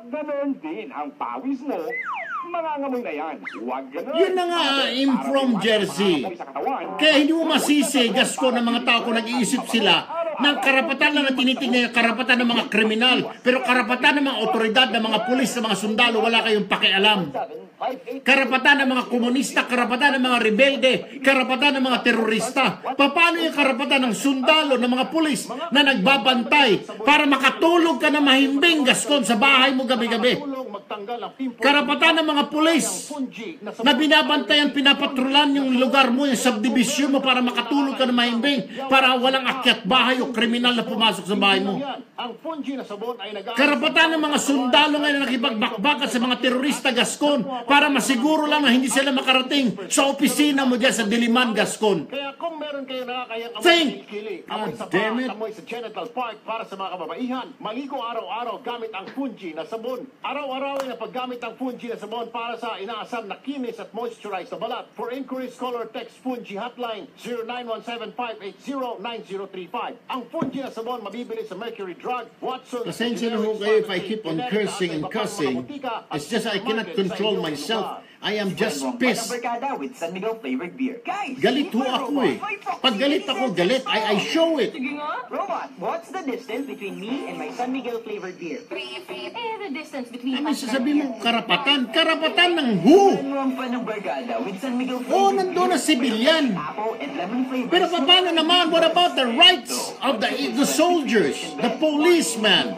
ganun din ang pawis mo, mangangamoy na yan. Huwag ganun. Yun na nga, I'm from Jersey. Kaya hindi mo masisi, Gascon, ng mga tao kung nag-iisip sila ng karapatan lang na tinitingnan yung karapatan ng mga kriminal. Pero karapatan ng mga otoridad, ng mga pulis, ng mga sundalo, wala kayong pakialam. Karapatan ng mga komunista, karapatan ng mga rebelde, karapatan ng mga terorista. Paano yung karapatan ng sundalo, ng mga pulis na nagbabantay para makatulog ka na mahimbing, Gascon, sa bahay mo gabi-gabi? Karapatan ng mga pulis na binabantayan, pinapatrulan yung lugar mo, yung subdivision mo para makatulog ka na mahimbing, para walang akyat bahay o kriminal na pumasok sa bahay mo. Karapatan ng mga sundalo ngayon na nakipagbakbakan sa mga terorista Gascon para masiguro lang na hindi sila makarating sa opisina mo dyan sa Diliman, Gascon. Kaya kung meron kayo nakakayang Think! amoy sa damn it. amoy sa Genital Park para sa mga kababaihan, maligo araw-araw gamit ang Fungi na sabon. Araw-araw ay paggamit ang Fungi na sabon para sa inaasam na kinis at moisturize na balat. For inquiries, call or text Fungi hotline 0917-580-9035. Ang Fungi na sabon mabibili sa Mercury Drug, Watson. Pasensya na ho kayo if I keep on cursing and cussing. It's just I cannot control myself. I am just pissed. With San Miguel flavored beer. Guys, Galit ho ako eh. Pag galit ako, galit. I show it. Sige nga. Robot, what's the distance between me and my San Miguel flavored beer? 3 feet. The distance between Ano us and sasabihin mo, karapatan? Karapatan ng who? Ano pa ng Barkada with San Miguel flavored Oh, nandun na civilian. apple and lemon flavors? Pero paano naman? What about the rights of the soldiers, the policemen?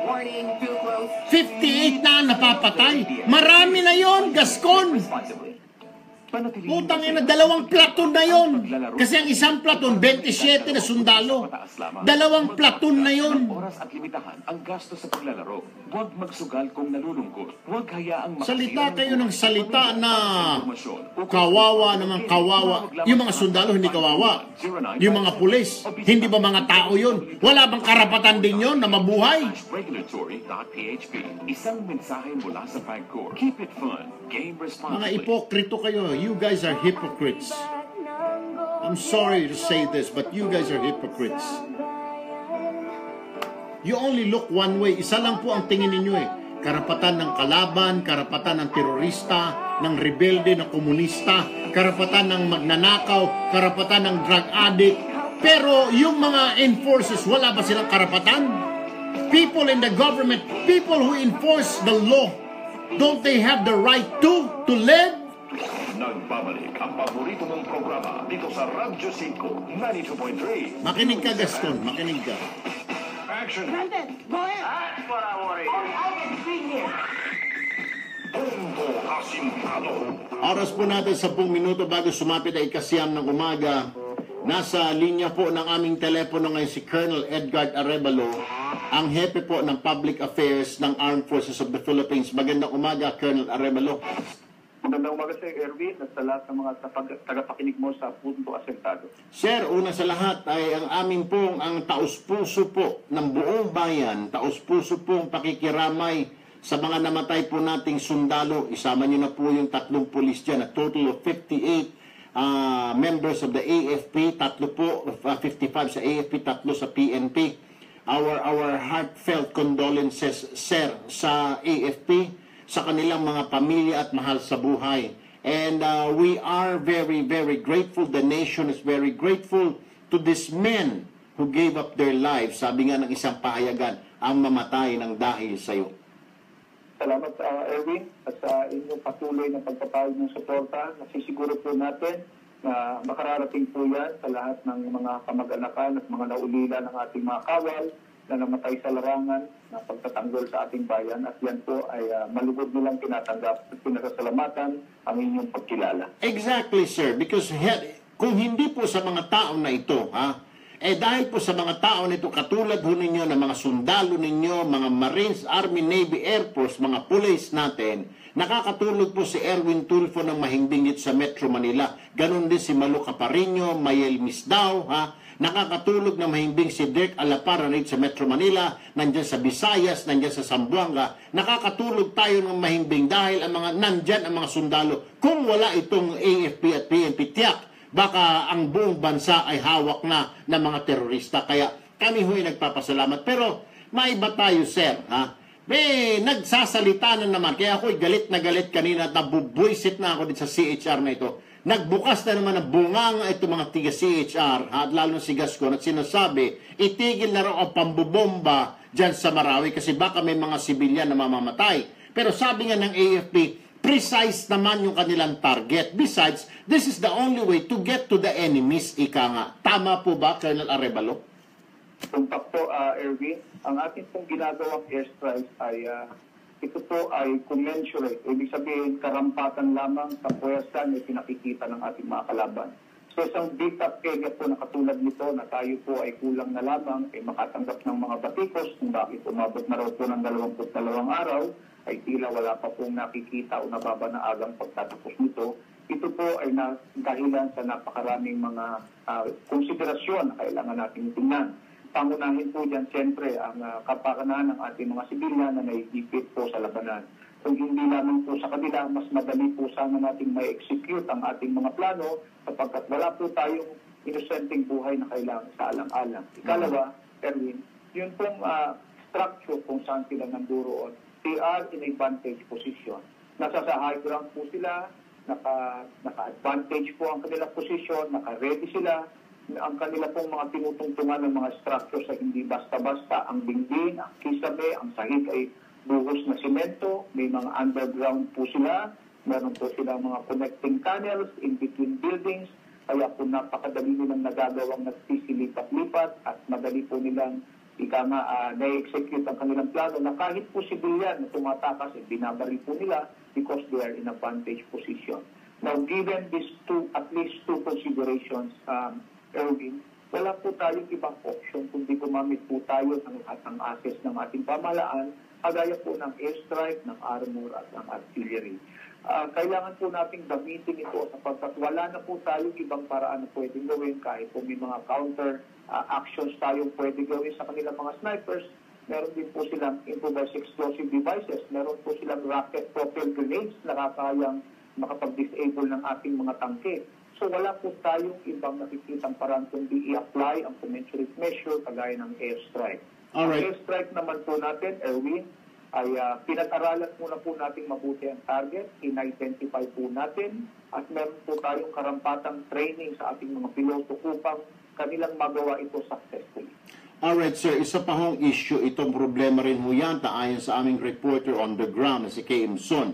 warning, too close. 58 na ang napapatay. Marami na yon, Gascon. Responsibly. Putang ina, 2 platoon na yon. Kasi ang isang platoon, 27 na sundalo. 2 platoon na yon. Oras at limitahan ang gasto sa paglalaro. Huwag magsugal kung nalulungkot. Huwag hayaang Salita kayo ng salita na kawawa naman, kawawa. Yung mga sundalo, hindi kawawa. Yung mga pulis, hindi ba mga tao yun? Wala bang karapatan din yun na mabuhay? regulatory.php. Isang mensahe mula sa PAGCOR. Keep it fun. Game Mga responsibly. ipokrito kayo. You guys are hypocrites. I'm sorry to say this, but you guys are hypocrites. You only look one way. Isa lang po ang tingin ninyo eh. Karapatan ng kalaban, karapatan ng terorista, ng rebelde, ng komunista, karapatan ng magnanakaw, karapatan ng drug addict. Pero yung mga enforcers, wala ba silang karapatan? People in the government, people who enforce the law, don't they have the right to live? Nagbabalik ang paborito mong programa dito sa Radyo 5, 92.3. Makinig ka, Gaston. Makinig ka. Action! Go ahead. That's what I wanted. I can see here. Bongo Asintado. Oras po natin 10 minuto bago sumapit ay ikasiyam ng umaga. Nasa linya po ng aming telepono ngayon si Colonel Edgar Arevalo, ang hepe po ng Public Affairs ng Armed Forces of the Philippines. Magandang umaga, Colonel Arevalo. Magandang umaga sa Erwin at sa lahat ng mga tagapakinig mo sa Punto Asentado. Sir, una sa lahat ay ang aming pong ang taus-puso po ng buong bayan, taus-puso pong pakikiramay sa mga namatay po nating sundalo. Isama niyo na po yung 3 pulis dyan, a total of 58 members of the AFP, 3 po, 55 sa AFP, 3 sa PNP. Our heartfelt condolences, sir, sa AFP, sa kanilang mga pamilya at mahal sa buhay. And we are very, very grateful. The nation is very grateful to these men who gave up their lives. Sabi nga ng isang pahayagan, ang mamatay ng dahil sa iyo. Salamat Erwin at sa inyong patuloy na pagpapawag ng suporta. Nasisiguro po natin na makararating po yan sa lahat ng mga kamag-anakan at mga naulila ng ating mga kawal na namatay sa larangan ng pagtatanggol sa ating bayan, at yan po ay malugod nilang tinatanggap at pinasasalamatan ang inyong pagkilala. Exactly, sir. Because kung hindi po sa mga tao na ito, dahil po sa mga tao na ito, katulad ho ninyo ng mga sundalo ninyo, mga Marines, Army, Navy, Air Force, mga police natin, nakakatulog po si Erwin Tulfo ng mahimbing dito sa Metro Manila. Ganon din si Malu Caparino, Mayel Misdao, nakakatulog na mahimbing si Dirk Alapara rito sa Metro Manila, nandyan sa Visayas, nandyan sa Zamboanga. Nakakatulog tayo ng mahimbing dahil nandyan ang mga sundalo. Kung wala itong AFP at PNP, tiyak, baka ang buong bansa ay hawak na ng mga terorista. Kaya kami ho'y nagpapasalamat. Pero maiba tayo, sir, nagsasalita na naman. Kaya ako'y galit na galit kanina at nabubwisit na ako dito sa CHR na ito. Nagbukas na naman ng bunganga ito mga tiga CHR, at lalo si Gascon, at sinasabi, itigil na raw ang pambubomba dyan sa Marawi kasi baka may mga sibilyan na mamamatay. Pero sabi nga ng AFP, precise naman yung kanilang target. Besides, this is the only way to get to the enemies, ika nga. Tama po ba, Colonel Arevalo? Tumpak po, Erwin, ang ating pong ginagawang airstrike ay ito po ay commensurate. Ibig sabihin, karampatan lamang sa puwersa na pinakikita ng ating mga kalaban. So isang beat-up area po na katulad nito na tayo po ay kulang na lamang ay makatanggap ng mga batikos kung bakit umabot na raw po ng 22 araw ay tila wala pa pong nakikita o nababa na agang pagtatapos nito. Ito po ay dahilan sa napakaraming mga konsiderasyon na kailangan natin tingnan. Pangunahin po dyan siyempre ang kapakanan ng ating mga sibilyan na naigipit po sa labanan. Kung hindi lamang po sa kanila, mas madali po sana nating may execute ang ating mga plano sapagkat wala po tayong inosenteng buhay na kailangan sa alang-alang. Ikalawa, Erwin, yun pong structure kung saan sila nanduroon, they are in a vantage position. Nasa sa high ground po sila, naka-advantage po ang kanilang position, naka-ready sila, ang kanila pong mga tinutungtungan ng mga structures ay hindi basta-basta, ang dingding, ang kisame, ang sahig ay buhos na simento, may mga underground po sila, meron po sila mga connecting tunnels in between buildings, kaya po napakadali nilang nagagawang nagsisilipat-lipat at madali po nilang na-execute ang kanilang plano na kahit po sibilyan na tumatakas, binabari po nila because they are in a vantage position. Now, given these at least two considerations, Erwin, wala po tayong ibang option kundi gumamit po tayo ng assets ng ating pamahalaan, kagaya po ng airstrike, ng armor at ng artillery. Kailangan po nating gamitin ito sapagkat wala na po tayong ibang paraan na pwedeng gawin kahit po may mga counter actions tayong pwede gawin sa kanilang mga snipers. Meron din po silang improvised explosive devices, meron po silang rocket-propelled grenades na kakayang makapag-disable ng ating mga tangke. So wala po tayong ibang nakikitang paraan kundi i-apply ang commensurate measure kagaya ng airstrike. Alright. Ang airstrike naman po natin, Erwin, ay pinag-aralan muna po natin mabuti ang target, in-identify po natin, at meron po tayong karampatang training sa ating mga piloto upang kanilang magawa ito successfully. Alright, sir. Isa pa hong issue, itong problema rin ho yan, ayon sa aming reporter on the ground na si K.M. Son.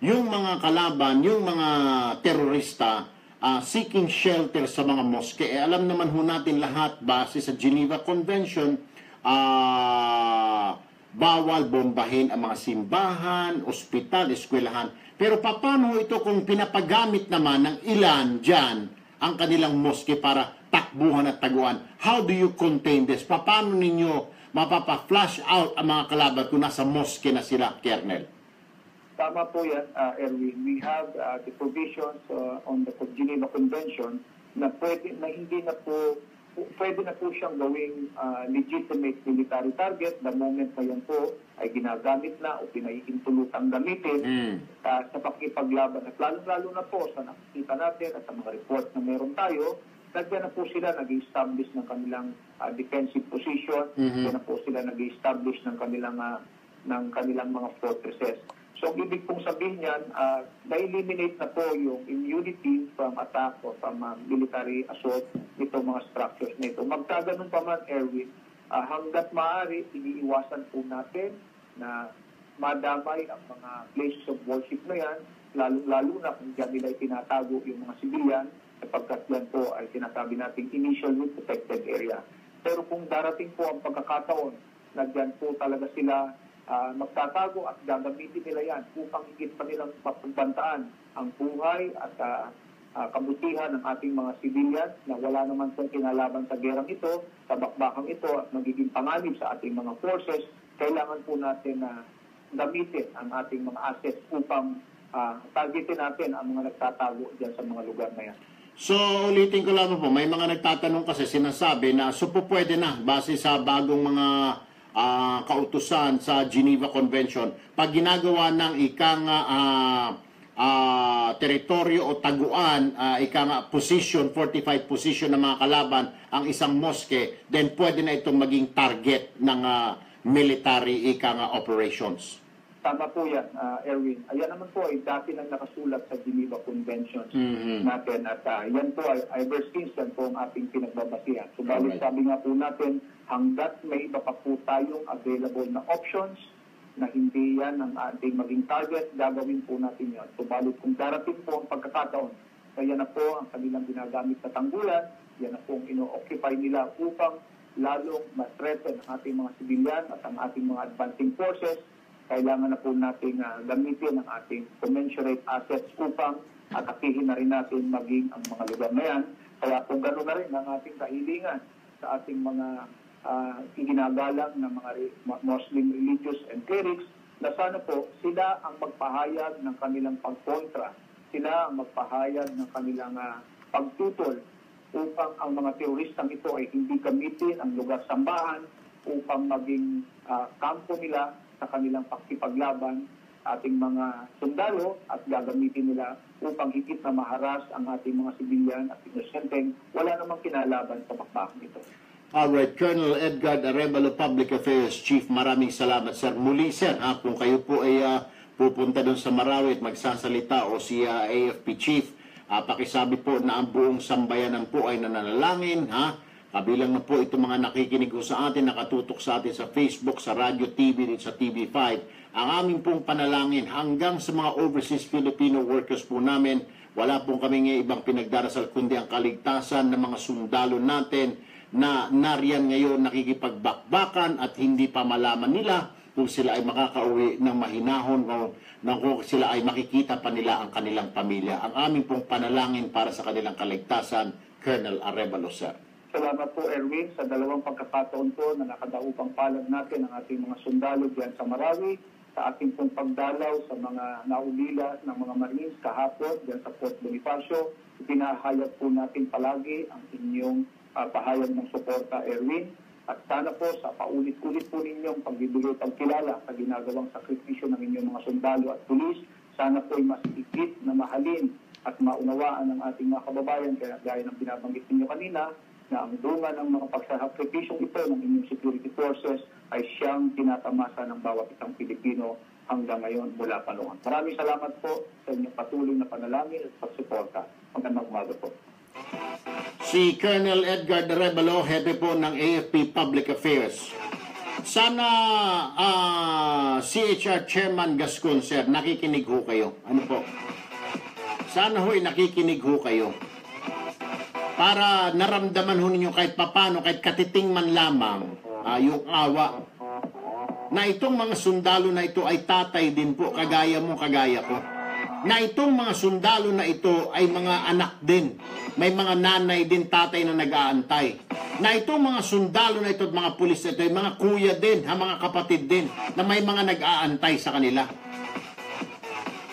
Yung mga kalaban, yung mga terorista, seeking shelter sa mga moske, alam naman ho natin lahat, base sa Geneva Convention, bawal bombahin ang mga simbahan, ospital, eskwelahan. Pero paano ito kung pinapagamit naman ng ilan dyan ang kanilang moske para takbuhan at taguan? How do you contain this? Paano ninyo mapapa-flash out ang mga kalaban kung nasa moske na sila, Colonel? Tama po yan, Erwin. We have the provisions on the Geneva Convention na hindi na po pwede na po siyang gawing legitimate military target the moment na yan po ay ginagamit na o pinahihintulutang gamitin sa pakipaglaban. At lalo na po sa nakikita natin at sa mga reports na meron tayo, nagyan na po sila nag-establish ng kanilang defensive position, nagyan na po sila nag-establish ng kanilang mga fortresses. So, ang ibig pong sabihin yan, na-eliminate na po yung immunity from attack or from military assault nito mga structures na ito. Magkaganon pa man, Erwin, hanggat maaari, iniiwasan po natin na madamay ang mga places of worship na yan, lalo na kung dyan nila itinatago yung mga sibilyan, sapagkat yan po ay sinasabi natin initially protected area. Pero kung darating po ang pagkakataon na dyan po talaga sila magtatago at gagamitin nila yan upang higit pa nilang mapagbantaan ang buhay at kabutihan ng ating mga sibilyan na wala naman pong kinalaban sa gerang ito, sa bakbakang ito at magiging panganib sa ating mga forces, kailangan po natin na gamitin ang ating mga assets upang targetin natin ang mga nagtatago dyan sa mga lugar na yan. So, ulitin ko lang po, may mga nagtatanong kasi sinasabi na pwede na base sa bagong mga kautusan sa Geneva Convention, pag ginagawa ng teritoryo o taguan, position, fortified position ng mga kalaban ang isang moske, then pwede na itong maging target ng military operations. Tama po yan, Erwin. Ayan naman po ay dati nang nakasulat sa Geneva Convention natin at yan po ay ever since yan po ang ating pinagbabasihan. Subalit sabi nga po natin, hanggat may iba pa po tayong available na options na hindi yan ang ating maging target, gagawin po natin yan. Subalit kung darating po ang pagkakataon, kaya na po ang kanilang ginagamit na tanggulan, yan na po ang ino-occupy nila upang lalong ma-threaten ang ating mga sibilyan at ang ating mga advancing forces, kailangan na po nating gamitin ang ating commensurate assets upang atakihin na rin natin maging ang mga lugar na yan. Kaya kung gano'n na rin ang ating kahilingan sa ating mga iginagalang ng mga Muslim religious and clerics, na sana po sila ang magpahayag ng kanilang pagkontra, sila ang magpahayag ng kanilang pagtutol upang ang mga teroristang ito ay hindi gamitin ang lugar sambahan upang maging kampo nila sa kanilang pakikipaglaban ating mga sundalo at gagamitin nila upang higit na maharas ang ating mga sibilyan at inosenteng wala namang kinalaban sa bakbakan ito. Alright, Colonel Edgar Arevalo, Public Affairs Chief, maraming salamat sir. Muli sir, kung kayo po ay pupunta doon sa Marawi at magsasalita o si AFP Chief, pakisabi po na ang buong sambayanan po ay nananalangin, kabilang na po itong mga nakikinig ko sa atin, nakatutok sa atin sa Facebook, sa Radio TV, sa TV5. Ang aming pong panalangin hanggang sa mga overseas Filipino workers po namin, wala pong kami ibang pinagdarasal kundi ang kaligtasan ng mga sundalo natin na nariyan ngayon nakikipagbakbakan at hindi pa malaman nila kung sila ay makakauwi ng mahinahon o kung sila ay makikita pa nila ang kanilang pamilya. Ang aming pong panalangin para sa kanilang kaligtasan, Colonel Arevalo, sir. Salamat po, Erwin, sa dalawang pagkakataon po na nakadaupang palad natin ang ating mga sundalo diyan sa Marawi, sa ating pong pagdalaw sa mga naulila ng mga Marines kahapon diyan sa Fort Bonifacio. Pinahayag po natin palagi ang inyong pahayag ng suporta, Erwin. At sana po sa paulit-ulit po ninyong pagbibigay pagkilala sa ginagawang sakripisyo ng inyong mga sundalo at pulis, sana po ay mas ikit na mahalin at maunawaan ng ating mga kababayan, kaya gaya ng binabanggit ninyo kanina, na ang dunga ng mga pagsasakripisyong ito ng inyong security forces ay siyang tinatamasa ng bawat isang Pilipino hanggang ngayon mula pa noon. Maraming salamat po sa inyong patuloy na panalangin at pagsuporta. Magandang umaga po. Si Colonel Edgar Arevalo, hepe po ng AFP Public Affairs. Sana CHR Chairman Gascon, sir, nakikinig ho kayo. Ano po? Sana ho'y nakikinig ho kayo. Para naramdaman ho ninyo kahit papano, kahit katiting man lamang, yung awa. Na itong mga sundalo na ito ay tatay din po, kagaya mo, kagaya ko. Na itong mga sundalo na ito ay mga anak din. May mga nanay din, tatay na nag-aantay. Na itong mga sundalo na ito at mga pulis na ito ay mga kuya din, mga kapatid din, na may mga nag-aantay sa kanila.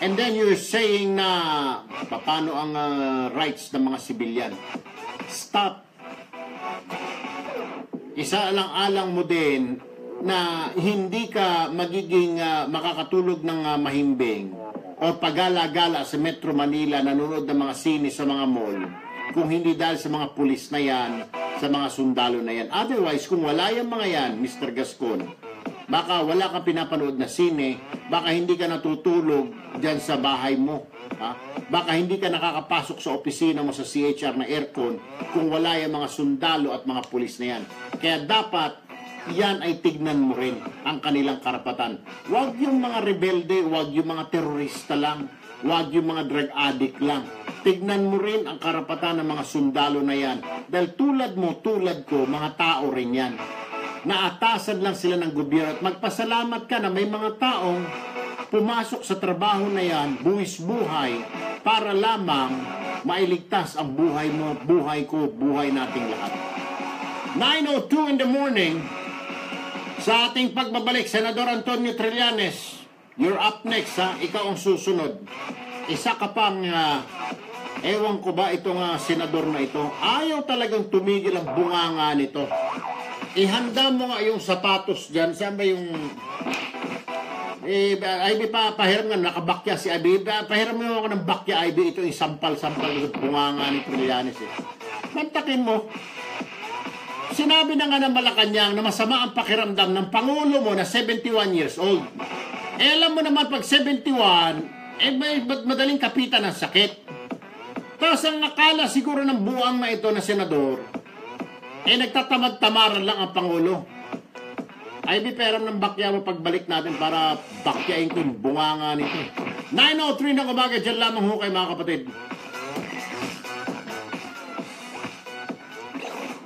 And then you're saying na paano ang rights ng mga sibilyan. Stop. Isa-alang-alang mo din na hindi ka magiging makakatulog ng mahimbing o pagala-gala sa Metro Manila, nanonood ng mga sine sa mga mall, kung hindi dahil sa mga pulis na yan, sa mga sundalo na yan. Otherwise, kung wala yung mga yan, Mr. Gascon, baka wala ka pinapanood na sine, baka hindi ka natutulog dyan sa bahay mo. Baka hindi ka nakakapasok sa opisina mo sa CHR na aircon kung wala yung mga sundalo at mga pulis na yan. Kaya dapat yan ay tignan mo rin ang kanilang karapatan. Huwag yung mga rebelde, huwag yung mga terorista lang, huwag yung mga drug addict lang. Tignan mo rin ang karapatan ng mga sundalo na yan. Dahil tulad mo, tulad ko, mga tao rin yan. Naatasan lang sila ng gobyerno at magpasalamat ka na may mga taong pumasok sa trabaho na yan, buwis buhay, para lamang mailigtas ang buhay mo, buhay ko, buhay nating lahat. 9:02 in the morning, sa ating pagbabalik, Senador Antonio Trillanes, you're up next, ikaw ang susunod. Isa ka pang, ewan ko ba itong senador na ito, ayaw talagang tumigil ang bunganga nito. Ihanda mo nga yung sapatos dyan. Saan ba yung... Ivy pa, pahiram nga, nakabakya si Ivy. Pahiram mo ako ng bakya, Ivy. Ito yung sampal-sampal ng bunganga ni Trillanes. Mantakin mo. Sinabi na nga ng Malacanang na masama ang pakiramdam ng Pangulo mo na 71 years old. Alam mo naman pag 71, madaling kapitan ng sakit. Tapos ang akala siguro ng buwang na ito na senador, nagtatamad-tamaran lang ang Pangulo. Ay, peram ng bakya mo pagbalik natin para bakyain ko yung bunganga nito. 9:03 na umaga, dyan lamang ho kayo mga kapatid.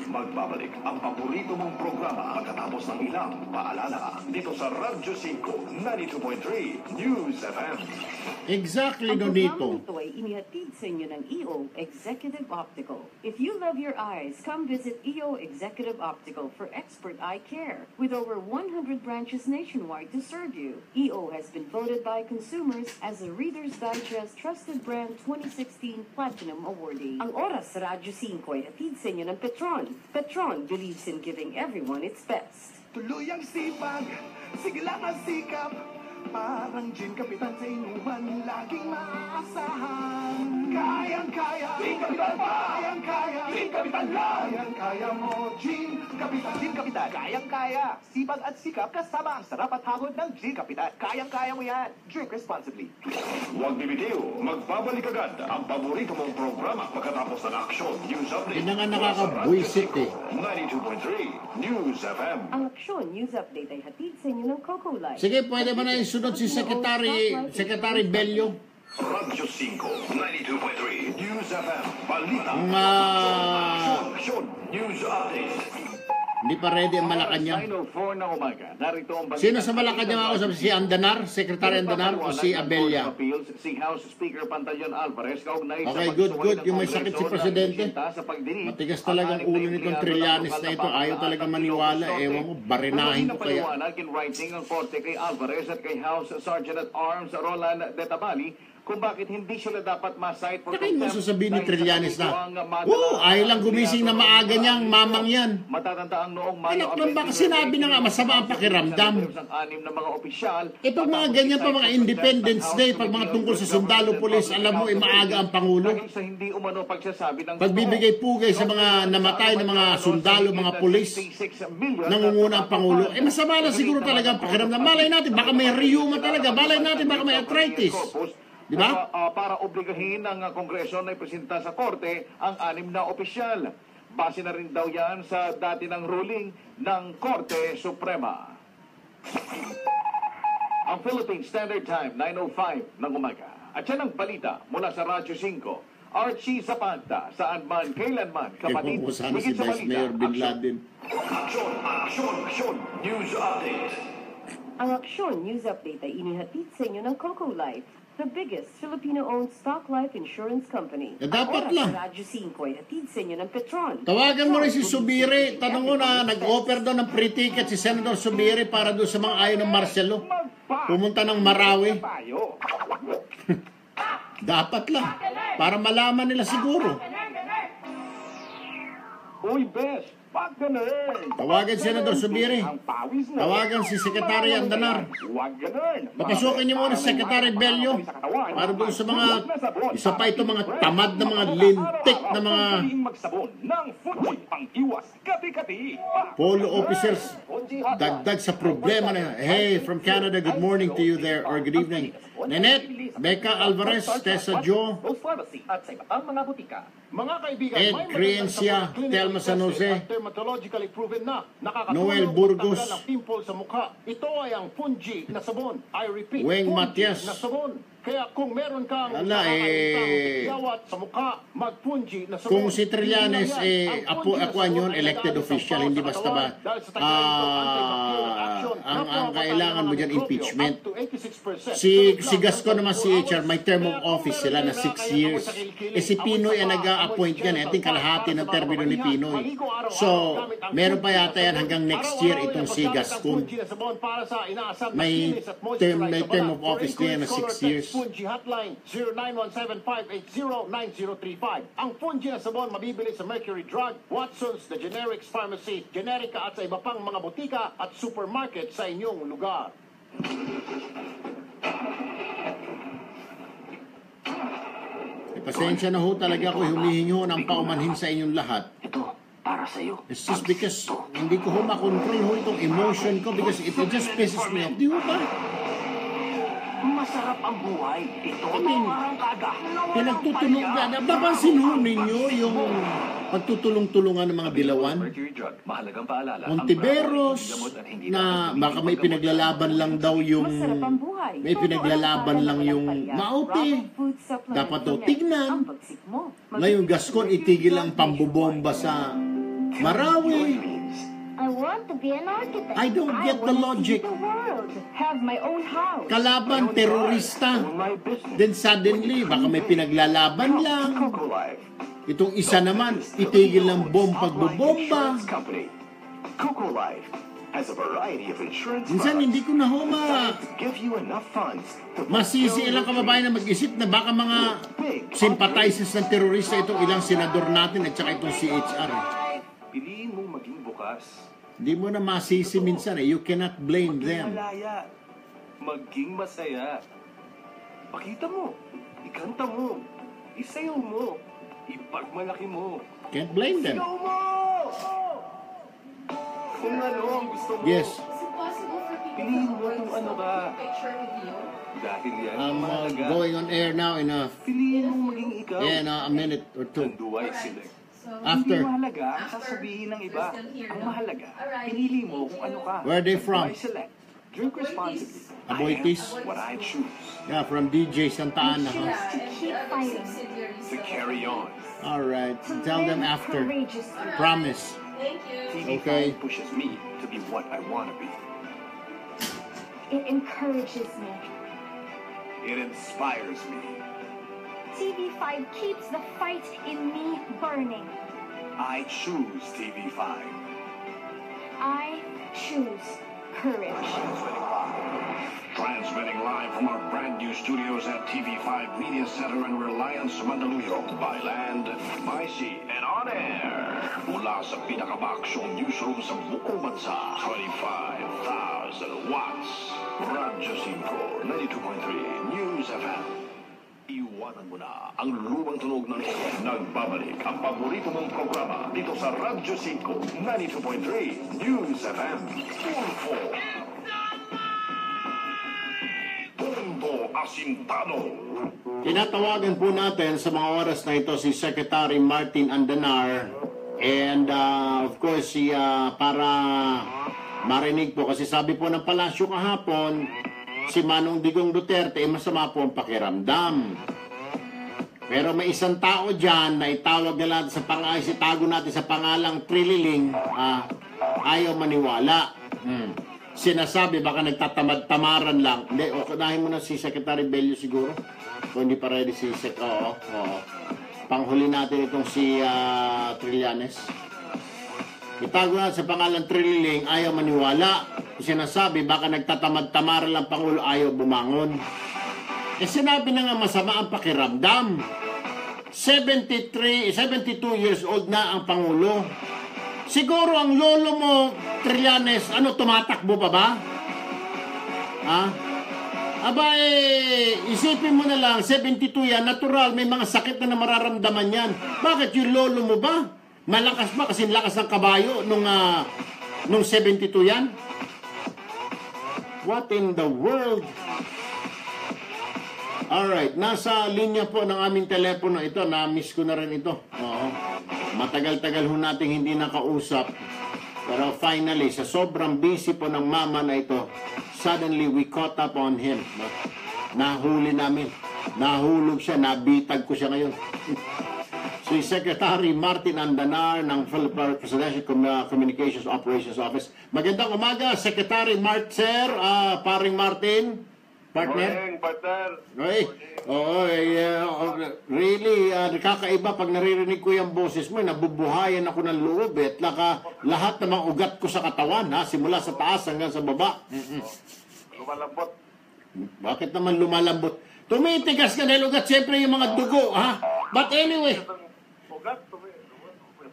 Magbabalik Magbabalik ang paborito mong programa pagkatapos ng ilang paalala dito sa Radyo 5, 92.3 News FM. Exactly, Ang Nonito. programang ito ay inihatid sa inyo ng EO Executive Optical. If you love your eyes, come visit EO Executive Optical for expert eye care. With over 100 branches nationwide to serve you, EO has been voted by consumers as a Reader's Digest Trusted Brand 2016 Platinum Awardee. Ang oras sa Radyo 5 ay hatid sa inyo ng Petron. Petron believes in giving everyone its best. Tuloy ang sipag, sige lang ang sikap. Parang gin kapitan sa inuman, laging maaasahan. Kayang-kaya, gin kapitan pa! Kayang-kaya, gin kapitan lang! Kayang-kaya mo, gin kapitan! Gin kapitan, kayang-kaya! Sipag at sikap kasama ang sarap at hagod ng gin kapitan. Kayang-kaya mo yan! Drink responsibly. Huwag bibitiw, magbabalik agad ang paborito mong programa pagkatapos ng aksyon News Update. Yun na nga nakakabwisit eh. 92.3 News FM. Ang Aksyon News Update ay hatid sa inyo ng Coco Life. Sige, pwede ba na isunod si Secretary Bello? Radyo 5, 92.3 News FM. Balita. Aksyon News Update. Hindi pa ready ang Malacanang. 9:04 na umaga. Narito ang balita. Sino sa Malacanang ako? Si Andanar? Secretary Andanar o si Abella? Si House Speaker Pantaleon Alvarez kaugnay Okay, good. Yung may sakit si Presidente. Matigas talagang ulo nitong Trillanes na ito. Ayaw talaga maniwala. Ewan ko, barinahin ko kaya. In writing ang korte kay Alvarez at kay House Sergeant at Arms Roland De Tabali kung bakit hindi sila dapat ma-cite for contempt. Kaya sasabihin ni Trillanes na, ayaw lang gumising na maaga niyang mamang yan. Matatandaan noong Mayo. Anak lang baka sinabi na nga masama ang pakiramdam. Itong mga ganyan pa mga Independence Day, pag mga tungkol sa sundalo pulis, alam mo, maaga ang Pangulo. Pagbibigay pugay sa mga namatay na mga sundalo, mga pulis, nangunguna ang Pangulo. Masama na siguro talaga ang pakiramdam. Malay natin, baka may rheuma talaga. Malay natin, baka may arthritis. Diba? Para obligahin ng Kongreso na ipresenta sa Korte ang 6 na opisyal. Base na rin daw yan sa dati ng ruling ng Korte Suprema. Ang Philippine Standard Time, 9:05 ng umaga. At yan ang balita mula sa Radyo 5. Archie Zapanta, saan man, kailanman, kapatid, higit sa balita. Mayor Bin Laden. Aksyon, News Update. Ang Aksyon News Update ay inihatid sa inyo ng Coco Life, the biggest Filipino-owned stock life insurance company. Dapat lang. Radyo 5 ay hatid sa inyo ng Petron. Tawagan mo rin si Subiri. Tanong mo na, nag-offer daw ng free ticket si Senator Subiri para doon sa mga ayaw ng Marcelo. Pumunta ng Marawi. Dapat lang. Para malaman nila siguro. Uy, bes! Wag ganun! Tawagan si Senator Subiri. Tawagan si Secretary Andanar. Wag ganun! Papasukin niyo muna si Secretary Bello. Para doon sa mga, isa pa ito mga tamad na mga lintik na mga magsabon ng Fuji pang iwas kati-kati. polo officers. Dagdag sa problema na. Hey, from Canada, good morning to you there, or good evening. Nanette, Becca Alvarez, Tessa Jo, at sa iba't mga butika. Mga kaibigan, Ed Creencia, Telma San Jose, dermatologically proven na Noel Burgos, ng pimple sa mukha. Ito ay ang Fungi na sabon. I repeat, Weng Fungi Matias. na sabon. Kaya kung meron kang yawat sa mukha, mag-Fungi na sabon. kung si Trillanes, ako yun, elected official, hindi basta ba, ang kailangan mo dyan, impeachment. Si Gascon naman si HR, may term of office sila na 6 years. Si Pinoy ang nag-a-appoint yan. I think kalahati ng termino ni Pinoy. So, meron pa yata yan hanggang next year itong si Gascon. May term of office niya na 6 years. Fungi Hotline 0917-580-9035. Ang Fungi na sabon mabibili sa Mercury Drug, Watson's, The Generics Pharmacy, Generica at sa iba pang mga butika at supermarket sa inyong lugar. Pasensya na ho talaga ako, humihingi ho ng paumanhin sa inyong lahat. Ito, para sa'yo. It's just because hindi ko ho makontrol ho itong emotion ko because it just pisses me off. Di ho ba? Masarap ang buhay. Ito, arangkada. Pinagtutulong na. Napansin ho ninyo yung pagtutulong-tulungan ng mga dilawan? Montiveros na baka may pinaglalaban lang daw yung Maute. Dapat daw tignan. Ngayon Gascon itigil ang pambubomba sa Marawi. I want to be an architect. I don't get the logic. The world. Have my own house. Kalaban, terorista. Then suddenly, baka may pinaglalaban lang. Itong isa naman, itigil ng pagbobomba. Coco Life has a variety of insurance Minsan hindi ko na give you enough funds masisi ilang kababayan na mag-isip na baka mga sympathizers ng terorista itong ilang senador natin at saka itong CHR. Piliin mo maging bukas. Hindi mo na masisi minsan eh. You cannot blame them. Malaya. Maging masaya. Pakita mo. Ikanta mo. Isayaw mo. Ipagmalaki mo. Can't blame them. Sigaw mo! Kung ano ang gusto mo. Yes. Piliin mo kung ano ka. Dahil yan ang I'm mahalaga. going on air now in a Piliin mo maging ikaw. a minute or two. Duway select. After. Hindi mahalaga ang sasabihin ng iba. Ang mahalaga, pinili mo kung ano ka. Where are they from? Duway select. Drink responsibly. Aboitis? I am what I choose. Yeah, from DJ Santa Ana. Huh? Keep fighting. To carry on. All right. Tell them after. Promise. TV5 Okay. pushes me to be what I want to be. It encourages me. It inspires me. TV5 keeps the fight in me burning. I choose TV5. I choose courage. Transmitting live from our brand new studios at TV5 Media Center in Reliance, Mandaluyong. By land, by sea, and on air. Mula sa pinakabaksyong newsroom sa buong bansa. 25,000 watts. Radyo 5, 92.3 News FM. Iwanan mo na ang lumang tunog ng nagbabalik ang paborito mong programa dito sa Radyo 5, 92.3 News FM. Tulfo. Tondo Asintado. Tinatawagan po natin sa mga oras na ito si Secretary Martin Andanar and of course para marinig po kasi sabi po ng palasyo kahapon si Manong Digong Duterte masama po ang pakiramdam. Pero may isang tao dyan na itawag na natin itago natin sa pangalang Trililing, ayaw maniwala. Sinasabi baka nagtatamad-tamaran lang. Hindi, unahin mo na si Secretary Bello siguro. Kung hindi pa ready si oo. Panghuli natin itong si Trillanes. Itago natin sa pangalang Trililing, ayaw maniwala. Sinasabi baka nagtatamad-tamaran lang Pangulo, ayaw bumangon. Sinabi na nga masama ang pakiramdam. 72 years old na ang Pangulo. Siguro ang lolo mo, Trillanes, tumatakbo pa ba? Isipin mo na lang, 72 yan, natural, may mga sakit na mararamdaman yan. Bakit yung lolo mo ba? Malakas ba? Kasi lakas ng kabayo nung 72 yan? What in the world? Alright, nasa linya po ng aming telepono ito. Na-miss ko na rin ito. Oo. Matagal-tagal ho nating hindi nakausap. Pero finally, sa sobrang busy po ng mama na ito, suddenly we caught up on him. Nahuli namin. Nahulog siya. Nabitag ko siya ngayon. Si Secretary Martin Andanar ng Philippine Presidential Communications Operations Office. Magandang umaga, Secretary Sir, paring Martin. Partner? Morning, partner. Really, nakakaiba pag naririnig ko yung boses mo, nabubuhayan ako ng loob at lahat ng mga ugat ko sa katawan, simula sa taas hanggang sa baba. Lumalambot. Bakit naman lumalambot? Tumitigas ka dahil ugat, siyempre yung mga dugo, But anyway, Ugat,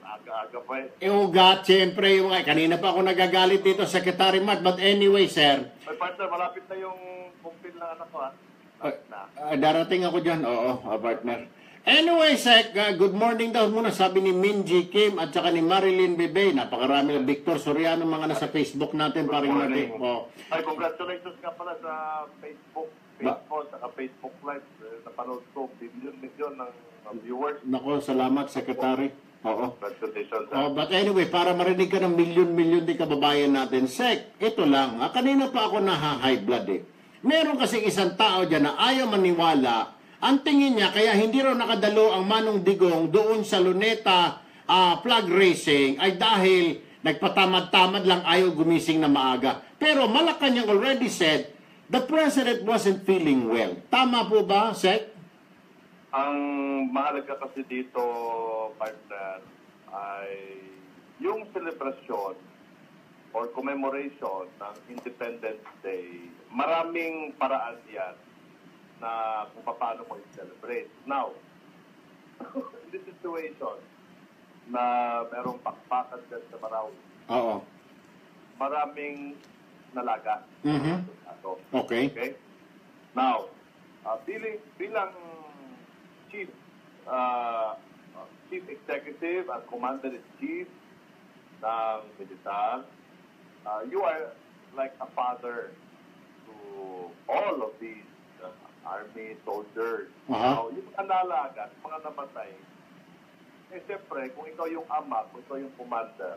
aga-aga pa ugat, siyempre yung kanina pa ako nagagalit dito, Secretary Mart. But anyway, sir. Ay, partner, malapit na yung kumpil na anak ko, Darating ako dyan, partner. Anyway, Sec, good morning daw muna, sabi ni Minji Kim at saka ni Marilyn Bebe. Napakarami na Victor Soriano, mga nasa Facebook natin, paring natin. Ay, congratulations nga pala sa Facebook saka Facebook Live. Napanood ko, million ng viewers. Nako, salamat, Secretary. Oo. Congratulations. But anyway, para marinig ka ng milyon-milyon din kababayan natin, Sec, ito lang. Kanina pa ako high blood Meron kasing isang tao dyan na ayaw maniwala. Ang tingin niya, kaya hindi raw nakadalo ang Manong Digong doon sa Luneta flag raising ay dahil nagpatamad-tamad lang, ayaw gumising na maaga. Pero Malacanang already said the President wasn't feeling well. Tama po ba, Sec? Ang mahalaga kasi dito, partner, ay yung celebration or commemoration ng Independence Day. Maraming paraan yan na kung paano mo i-celebrate. Now, in this situation na merong pakpakan dyan sa Marawi, Oo. maraming nalaga. Okay. Now, bilang chief executive at commander-in-chief ng militar, you are like a father to all of these army soldiers. Now, yung mga nalaga, mga namatay, siyempre, kung ikaw yung ama, kung ikaw yung commander,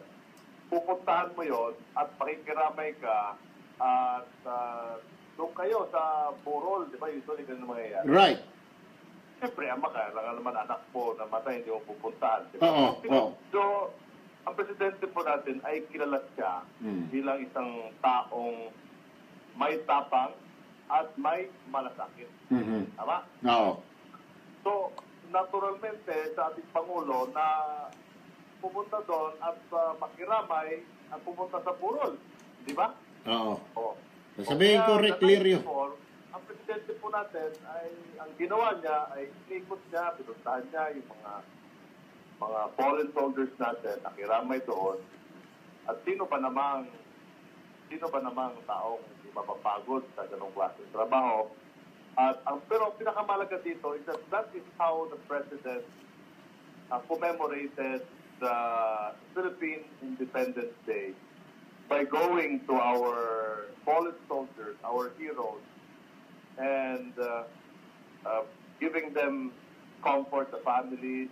pupuntahan mo yon at pakikiramay ka at doon kayo sa burol, di ba? Usually ganun mangyayari. Right. Siyempre, ama ka, lang naman anak po na matay, hindi mo pupuntahan. Di ba? So, ang presidente po natin ay kilala siya bilang isang taong may tapang at may malasakit. Tama? Oo. So, naturalmente, sa ating Pangulo na pumunta doon at makiramay at pumunta sa burol. Di ba? Oo. Oo. Sabihin ko, Clerio. Ang presidente po natin ay, ang ginawa niya ay inikot niya, pinuntahan niya yung mga foreign soldiers natin, nakiramay doon. At sino ba namang taong hindi mapapagod sa ganong klaseng trabaho? At pero pinakamalaga dito is that is how the President commemorated the Philippine Independence Day by going to our fallen soldiers, our heroes, and giving them comfort, the families,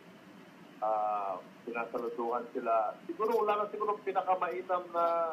sinasaluduhan sila. Siguro wala na siguro pinakamainam na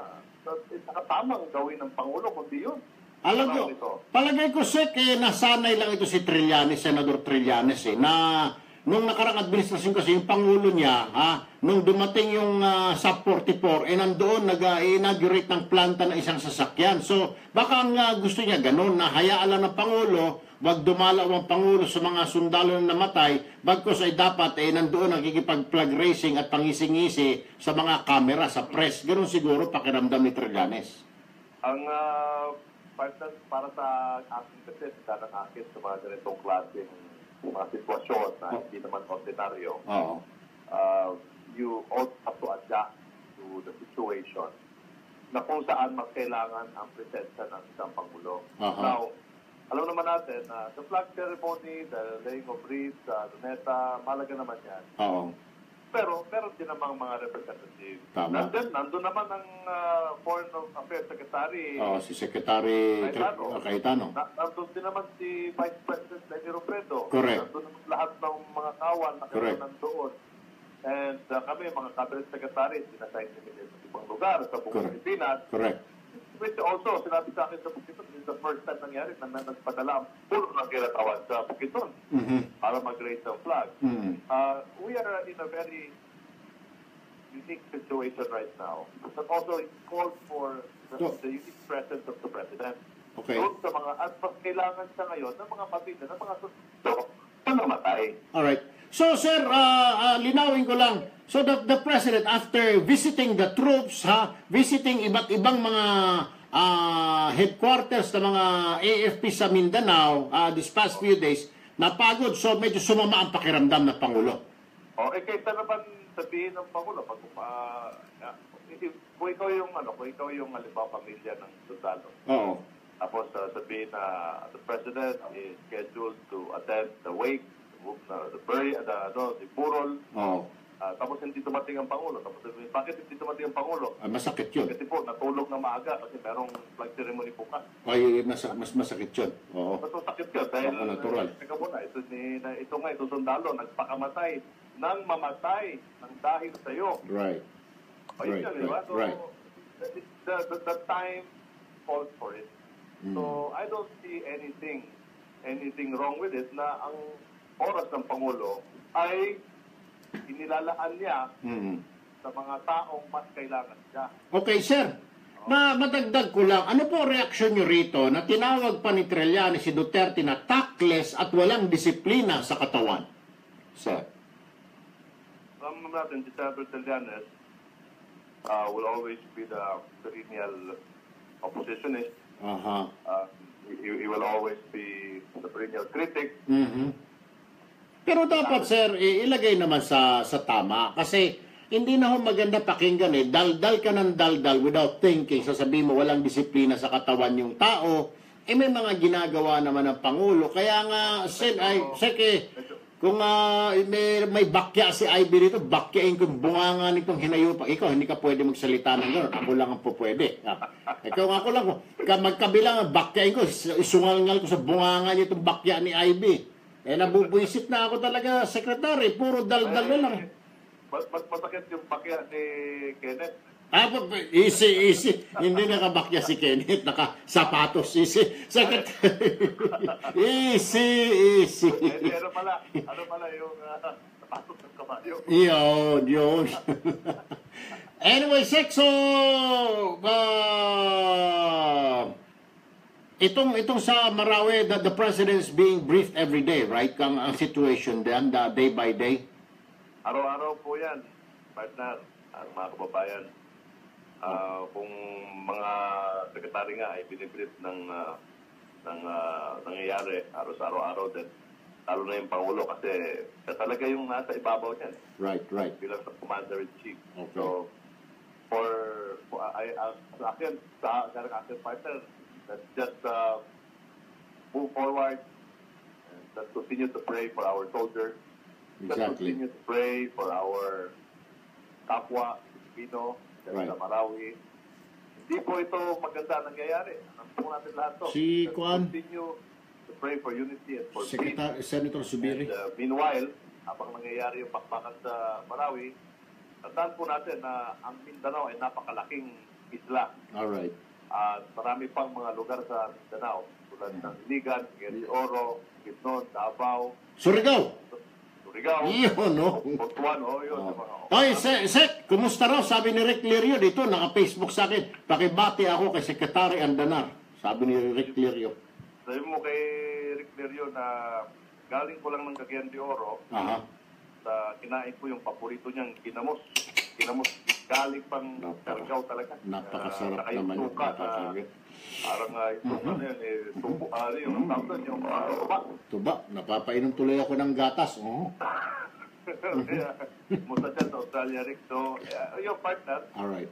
nakatamang gawin ng Pangulo, kundi yun. Alam nyo, palagay ko, Sek, nasanay lang ito si Trillanes, Senador Trillanes, na nung nakarang administrasyon kasi yung Pangulo niya, nung dumating yung SAP 44, nandoon nag-inaugurate ng planta ng isang sasakyan. So, baka ang gusto niya ganun, na hayaan lang ng Pangulo, wag dumalaw ang Pangulo sa mga sundalo na namatay, bagkos ay dapat nandoon nagkikipag-flag racing at pangising-ngisi sa mga kamera, sa press. Ganun siguro pakiramdam ni Trillanes. Ang para sa akin kasi, sa ng akin sa mga ganitong klaseng mga sitwasyon na hindi naman ordinaryo, you also have to adjust to the situation na kung saan magkailangan ang presensya ng isang Pangulo. Now, alam naman natin na the flag ceremony, the laying of wreaths, luneta, malaga naman yan. Pero meron din namang mga representative. Nandun naman ang Foreign Affairs Secretary. Si Secretary Cayetano. Nandun din naman si Vice President Lenny Robredo. Correct. Nandun naman lahat ng mga kawan na kaya nandoon. And kami, mga cabinet secretaries, sinasay nila sa ibang lugar, sa buong Pilipinas. Correct. Which also, sinabi sa akin sa Bukidnon, this is the first time nangyari na nagpadala ang puro ng kinatawan sa Bukidnon para mag-raise the flag. We are in a very unique situation right now. But also, it calls for the unique presence of the President. Okay. Doon sa mga, at kailangan siya ngayon ng mga pamilya, ng mga susunod na namatay. Alright. So, sir, linawin ko lang. So, the President, after visiting the troops, visiting iba't ibang mga headquarters ng mga AFP sa Mindanao this past few days, napagod. So, medyo sumama ang pakiramdam ng Pangulo. Kaysa naman sabihin ng Pangulo, kung ikaw yung halimbawa pamilya ng sundalo. Tapos sabihin na the President is scheduled to attend the wake, the burol. Tapos hindi dumating ang Pangulo. Tapos bakit hindi dumating ang Pangulo? Masakit yun. Kasi po, natulog na maaga kasi merong flag ceremony bukas. Ay, mas masakit yun. Mas masakit yun dahil natural. Teka muna, ito sundalo, nagpakamatay nang mamatay ng dahil sa'yo. Right. Ayun yan, diba? So, the time calls for it. So, I don't see anything wrong with it na ang oras ng Pangulo ay inilalaan niya sa mga taong mas kailangan niya. Okay, sir. Madagdag ko lang, ano po reaksyon nyo rito na tinawag pa ni Trillanes si Duterte na tactless at walang disiplina sa katawan? Sir. Alam natin, si Senator Trillanes will always be the perennial oppositionist. He will always be the perennial critic. Pero dapat, sir, ilagay naman sa tama. Kasi hindi na ho maganda pakinggan eh. Daldal ka ng daldal without thinking. Sasabihin mo walang disiplina sa katawan yung tao. Eh may mga ginagawa naman ng Pangulo. Kaya nga, kung may bakya si Ivy rito, bakyain kung bunganga nitong hinayupak. Ikaw, hindi ka pwede magsalita ng gano'n. Ako lang ang pwede. Ikaw, ako lang. Magkabilang, bakyain ko. Isungal-ngal ko sa bunganga niya itong bakya ni Ivy. Eh, nabubuisit na ako talaga, Secretary. Puro daldal na lang. Mas masakit yung bakya ni Kenneth. Easy. Hindi nakabakya si Kenneth. Naka-sapatos. Easy. Easy. Ano pala yung sapatos ng kabayo? Yun. Anyway, so, itong sa Marawi, the president's being briefed every day, right? Ang situation din, day by day. Araw-araw po yan, partner, mga kababayan. Kung mga sekretary nga ay binibrief ng nangyayari araw-araw din. Lalo na yung Pangulo kasi talaga yung nasa ibabaw niyan. Right. Bilang sa Commander-in-Chief. Okay. So, sa akin partner, let's just move forward and let's continue to pray for our soldiers. Let's continue to pray for our kapwa, Pilipino, sa Marawi. Hindi po ito maganda nangyayari. Alam po natin lahat ito. Let's continue to pray for unity and for peace. Senator Subiri. And meanwhile, habang nangyayari yung pakbakan sa Marawi, tandaan po natin na ang Mindanao ay napakalaking isla. Alright. At marami pang mga lugar sa Mindanao tulad ng Iligan, Oro, Quezon, Davao, Surigao. Iyon, no? Butuan, yun. Oy, Sek, kumusta raw? Sabi ni Rick Lirio dito, naka-Facebook sa akin. Pakibati ako kay Secretary Andanar. Sabi ni Rick Lirio. Sabi mo kay Rick Lirio na galing ko lang ng Cagayan de Oro. Sa kinain ko yung paborito niyang kinamos. Galing pang Siargao talaga. Napakasarap naman yung napakasarap. Parang yung yung tawag yung tuba. Napapainom tuloy ako ng gatas. Musta dyan sa Australia, Rick. So, your partner. Alright.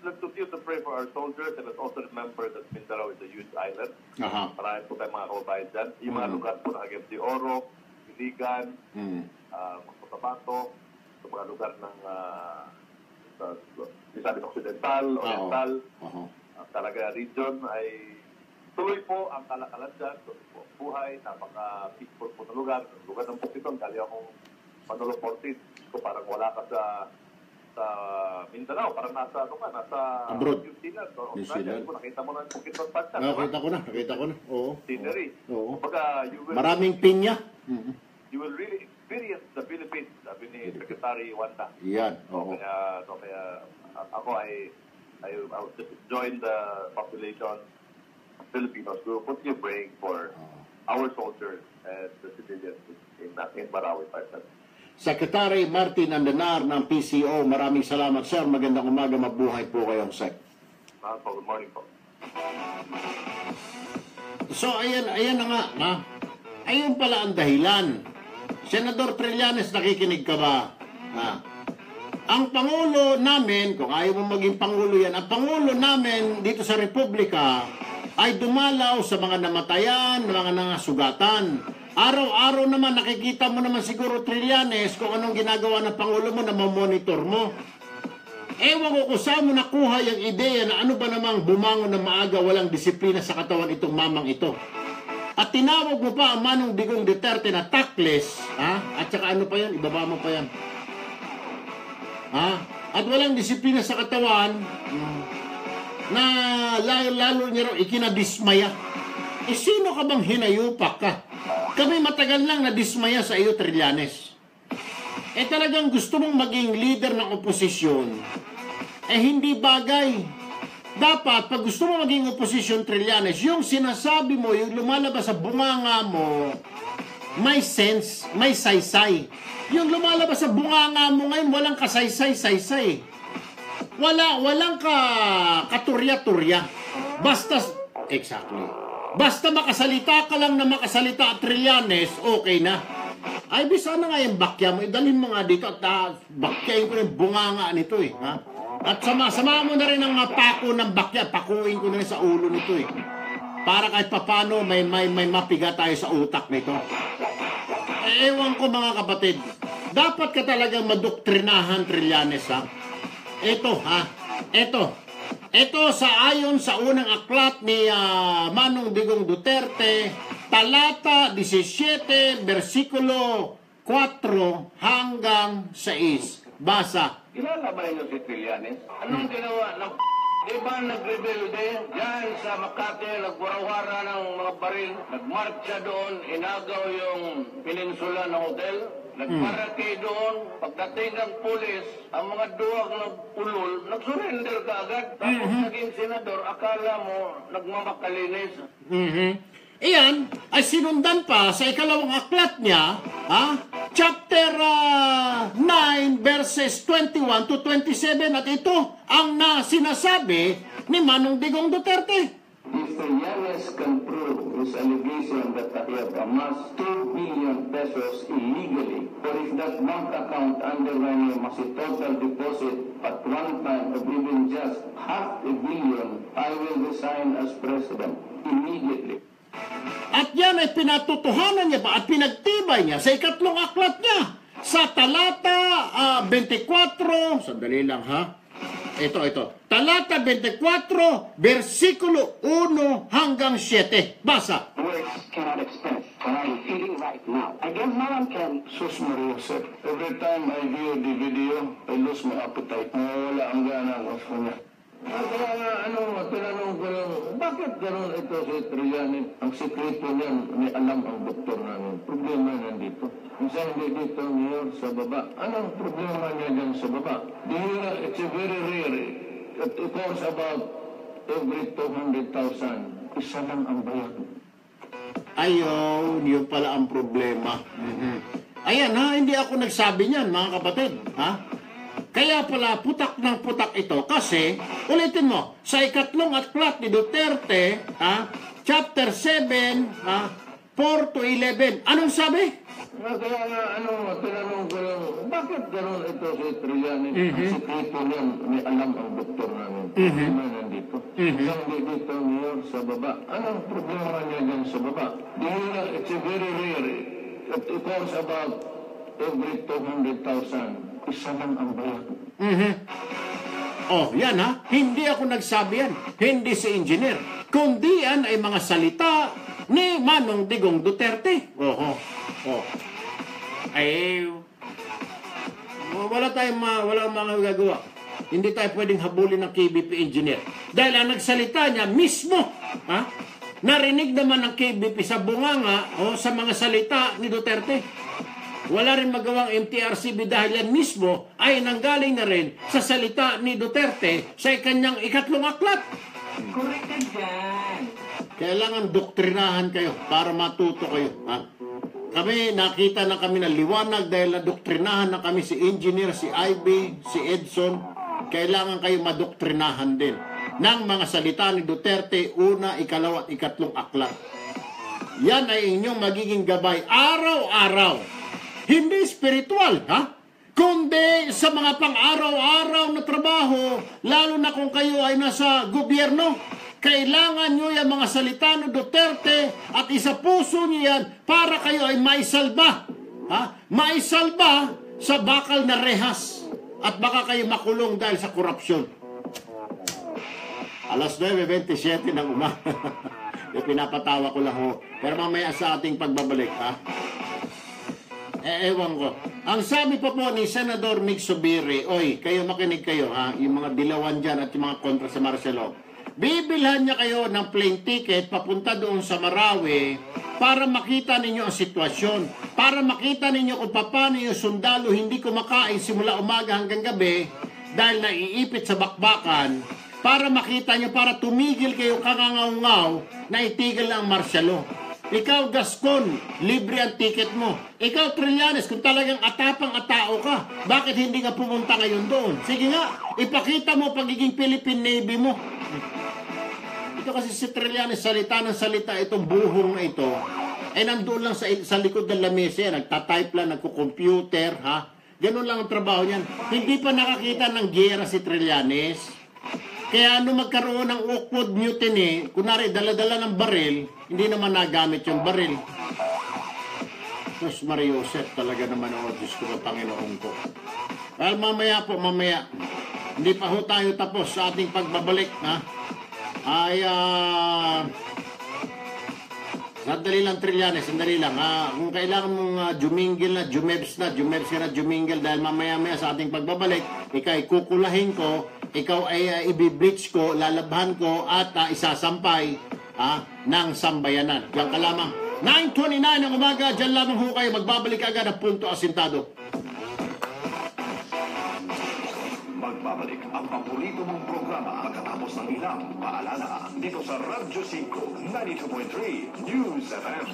Let's continue to pray for our soldiers and let's also remember that Mindanao is a huge island. Marami po tayong mga kababayan dyan. Yung mga lugar po ng Cagayan de Oro, Iligan, Cotabato, sa mga lugar ng Misamis Occidental, Oriental, talaga region ay tuloy po ang kalakalan dyan, tuloy po ang buhay, napaka-peaceful po na lugar. Lugar ng Pukiton, dali akong Manolo Fortis, parang wala ka sa Mindanao, parang nasa abroad. New Zealand, Australia. Nakita mo na yung Pukiton Panta. Nakita ko na. Oo. Scenery. Maraming pinya. You will really experience the Philippines, sabi ni Secretary Wanda. Yan. Kaya ako I will just join the population of Filipinos to continue praying for our soldiers and the civilians in Marawi. Secretary Martin Andanar ng PCO, maraming salamat, sir. Magandang umaga, mabuhay po kayong sec. Good morning po. So, ayan na nga. Ayun pala ang dahilan. Senador Trillanes, nakikinig ka ba? Ang Pangulo namin, kung ayaw mo maging Pangulo yan, ang Pangulo namin dito sa Republika ay dumalaw sa mga namatayan, mga nangasugatan. Araw-araw naman, nakikita mo naman siguro, Trillanes, kung anong ginagawa ng Pangulo mo na mamonitor mo. Ewan ko kung saan mo nakuha yung ideya na ano ba namang bumangon na maaga, walang disiplina sa katawan itong mamang ito. At tinawag mo pa ang Manong Digong Duterte na tactless, at saka ano pa yan, ibaba mo pa yan. At walang disiplina sa katawan, na lalo niya raw ikinadismaya. Sino ka bang hinayupak ka? Kami matagal lang na dismaya sa iyo, Trillanes. talagang gusto mong maging leader ng oposisyon, hindi bagay. Dapat, pag gusto mo maging oposisyon, Trillanes, yung sinasabi mo, yung lumalabas sa bunganga mo, may sense, may saysay. Yung lumalabas sa bunganga mo ngayon, walang kasaysay-saysay. Walang katurya-turya. Basta, exactly. Basta makasalita ka lang na makasalita, Trillanes, okay na. Ay, sana nga yung bakya mo, idalhin mo nga dito at bakyain ko yung bunganga nito ha? At sama mo na rin ang pako ng bakya, pakuin ko na rin sa ulo nito para kahit papano may mapiga tayo sa utak nito. Ewan ko mga kapatid, dapat ka talagang madoktrinahan, Trillanes ha. Ito sa ayon sa unang aklat ni Manong Digong Duterte, talata 17, versikulo 4 hanggang 6. Basa. Kilala ba ninyo si Trillanes? Anong ginawa ng iba nagrebelde dyan sa Makati, nagwarawara ng mga baril, nagmarcha doon, inagaw yung peninsula ng hotel, nagparake doon, pagdating ng pulis, ang mga duwag nag-ulol, nag-surrender ka agad, tapos naging senador, akala mo nagmamakalinis. Iyan ay sinundan pa sa ikalawang aklat niya, chapter 9, verses 21 to 27, at ito ang sinasabi ni Manong Digong Duterte. Mr. Yanes can prove his allegation that he have amassed 2 billion pesos illegally, or if that bank account underlying must a total deposit at one time of even just $500 million, I will resign as president immediately. At yan ay pinatutuhanan niya pa at pinagtibay niya sa ikatlong aklat niya sa talata 24, sandali lang ha. Ito. Talata 24, versikulo 1 hanggang 7. Basa. Words cannot express what I'm feeling right now. I guess no one can. Sus Maria, sir. Every time I view the video, I lose my appetite. Wala ang gana ko sa kanya. Kaya nga, tinanong ko lang, bakit gano'n ito si Trillanes? Ang sekreto niyan, may alam ang doktor namin. Problema nandito. Minsan hindi dito, Mayor, sa baba. Anong problema niya dyan sa baba? It's a very rare. It comes about every 200,000. Isa lang ang bayad. Ayun, yun pala ang problema. Ayan ha, hindi ako nagsabi niyan, mga kapatid. Ha? Kaya pala putak ng putak ito kasi, ulitin mo, sa ikatlong aklat ni Duterte, chapter 7, 4 to 11, anong sabi? Kaya nga, tinanong ko lang, bakit gano'n ito si Trillanes? Ang sekreto niyan, may alam ang doktor namin. Problema nandito. Minsan hindi dito, Mayor, sa baba. Anong problema niya dyan sa baba? It's a very rare. It comes about every 200,000. Isa lang ang bayad. Oh, yan ha. Hindi ako nagsabi yan. Hindi si engineer. Kundi yan ay mga salita ni Manong Digong Duterte. Ay, wala mga gagawa. Hindi tayo pwedeng habulin ng KBP engineer. Dahil ang nagsalita niya mismo, narinig naman ng KBP sa bunganga o sa mga salita ni Duterte. Wala rin magawang MTRCB dahil yan mismo ay nanggaling na rin sa salita ni Duterte sa kanyang ikatlong aklat. Correct ka dyan. Kailangan doktrinahan kayo para matuto kayo. Kami, nakita na kami na liwanag dahil nadoktrinahan na kami si Engineer, si Ivy, si Edson. Kailangan kayo madoktrinahan din ng mga salita ni Duterte, una, ikalawa at ikatlong aklat. Yan ay inyong magiging gabay araw-araw. Hindi spiritual, kundi sa mga pang-araw-araw na trabaho, lalo na kung kayo ay nasa gobyerno. Kailangan nyo yung mga salita ni Duterte at isa puso nyo yan para kayo ay maisalba. Maisalba sa bakal na rehas at baka kayo makulong dahil sa korupsyon. Alas 9:27 ng umaga. Pinapatawa ko lang ho. Pero mamaya sa ating pagbabalik, ewan ko. Ang sabi pa po ni Senador Mig Zubiri, oy, kayo makinig kayo yung mga dilawan dyan at yung mga kontra sa Marcelo. Bibilhan niya kayo ng plane ticket papunta doon sa Marawi para makita ninyo ang sitwasyon, para makita ninyo kung paano yung sundalo hindi kumakain simula umaga hanggang gabi dahil naiipit sa bakbakan, para makita nyo, para tumigil kayo kakangaw-ngaw na itigil ang martial law. Ikaw, Gascon, libre ang ticket mo. Ikaw, Trillanes, kung talagang atapang-atao ka, bakit hindi ka pumunta ngayon doon? Sige nga, ipakita mo pagiging Philippine Navy mo. Ito kasi si Trillanes, salita ng salita, itong buhong na ito, ay nandoon lang sa likod ng lamesa, nagtatype lang, nagko-computer, ha? Ganun lang ang trabaho niyan. Hindi pa nakakita ng giyera si Trillanes. Kaya ano magkaroon ng awkward mutiny, kunwari dala-dala ng baril, hindi naman nagamit yung baril. Mas Mariosep talaga naman, oh Diyos ko, Panginoon ko. Well, mamaya po, mamaya. Hindi pa ho tayo tapos sa ating pagbabalik, ha? Ay, sandali lang, Trillanes, sandali lang. Kung kailangan mong jumingil na, jumebs ka na, jumingil dahil mamaya-maya sa ating pagbabalik, ikay kukulahin ko, ikaw ay ibibleach ko, lalabhan ko, at isasampay ng sambayanan. Diyan ka lamang. 9:29 ng umaga, diyan lamang ho kayo. Magbabalik agad ang Punto Asintado. Magbabalik ang paborito mong programa pagkatapos ng ilang paalala dito sa Radyo 5, 92.3 News FM.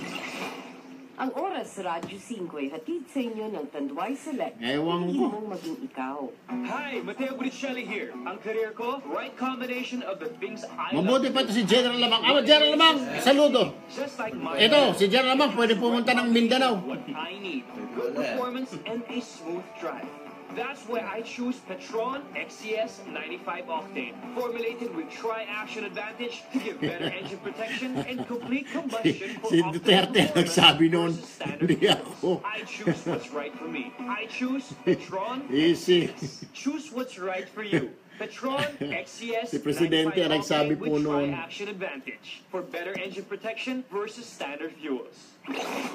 Ang oras sa Radyo 5 ay hatid sa inyo ng Tanduay Select. Ewan Hindi ko. mong maging ikaw. Hi, Mateo Bricelli here. Ang career ko, right combination of the things I Mabuti pa ito si General Lamang. General Lamang, saludo. Just like my Ito, si General Lamang, pwede pumunta ng Mindanao. what I need. Good performance and a smooth drive. That's why I choose Petron XCS 95 Octane, formulated with tri-action advantage to give better engine protection and complete combustion for Si Duterte nagsabi noon, hindi ako. I choose what's right for me. I choose Petron. Easy. Choose what's right for you. Petron XCS Si Presidente 95 nagsabi Octane po with noon. tri-action advantage for better engine protection versus standard fuels.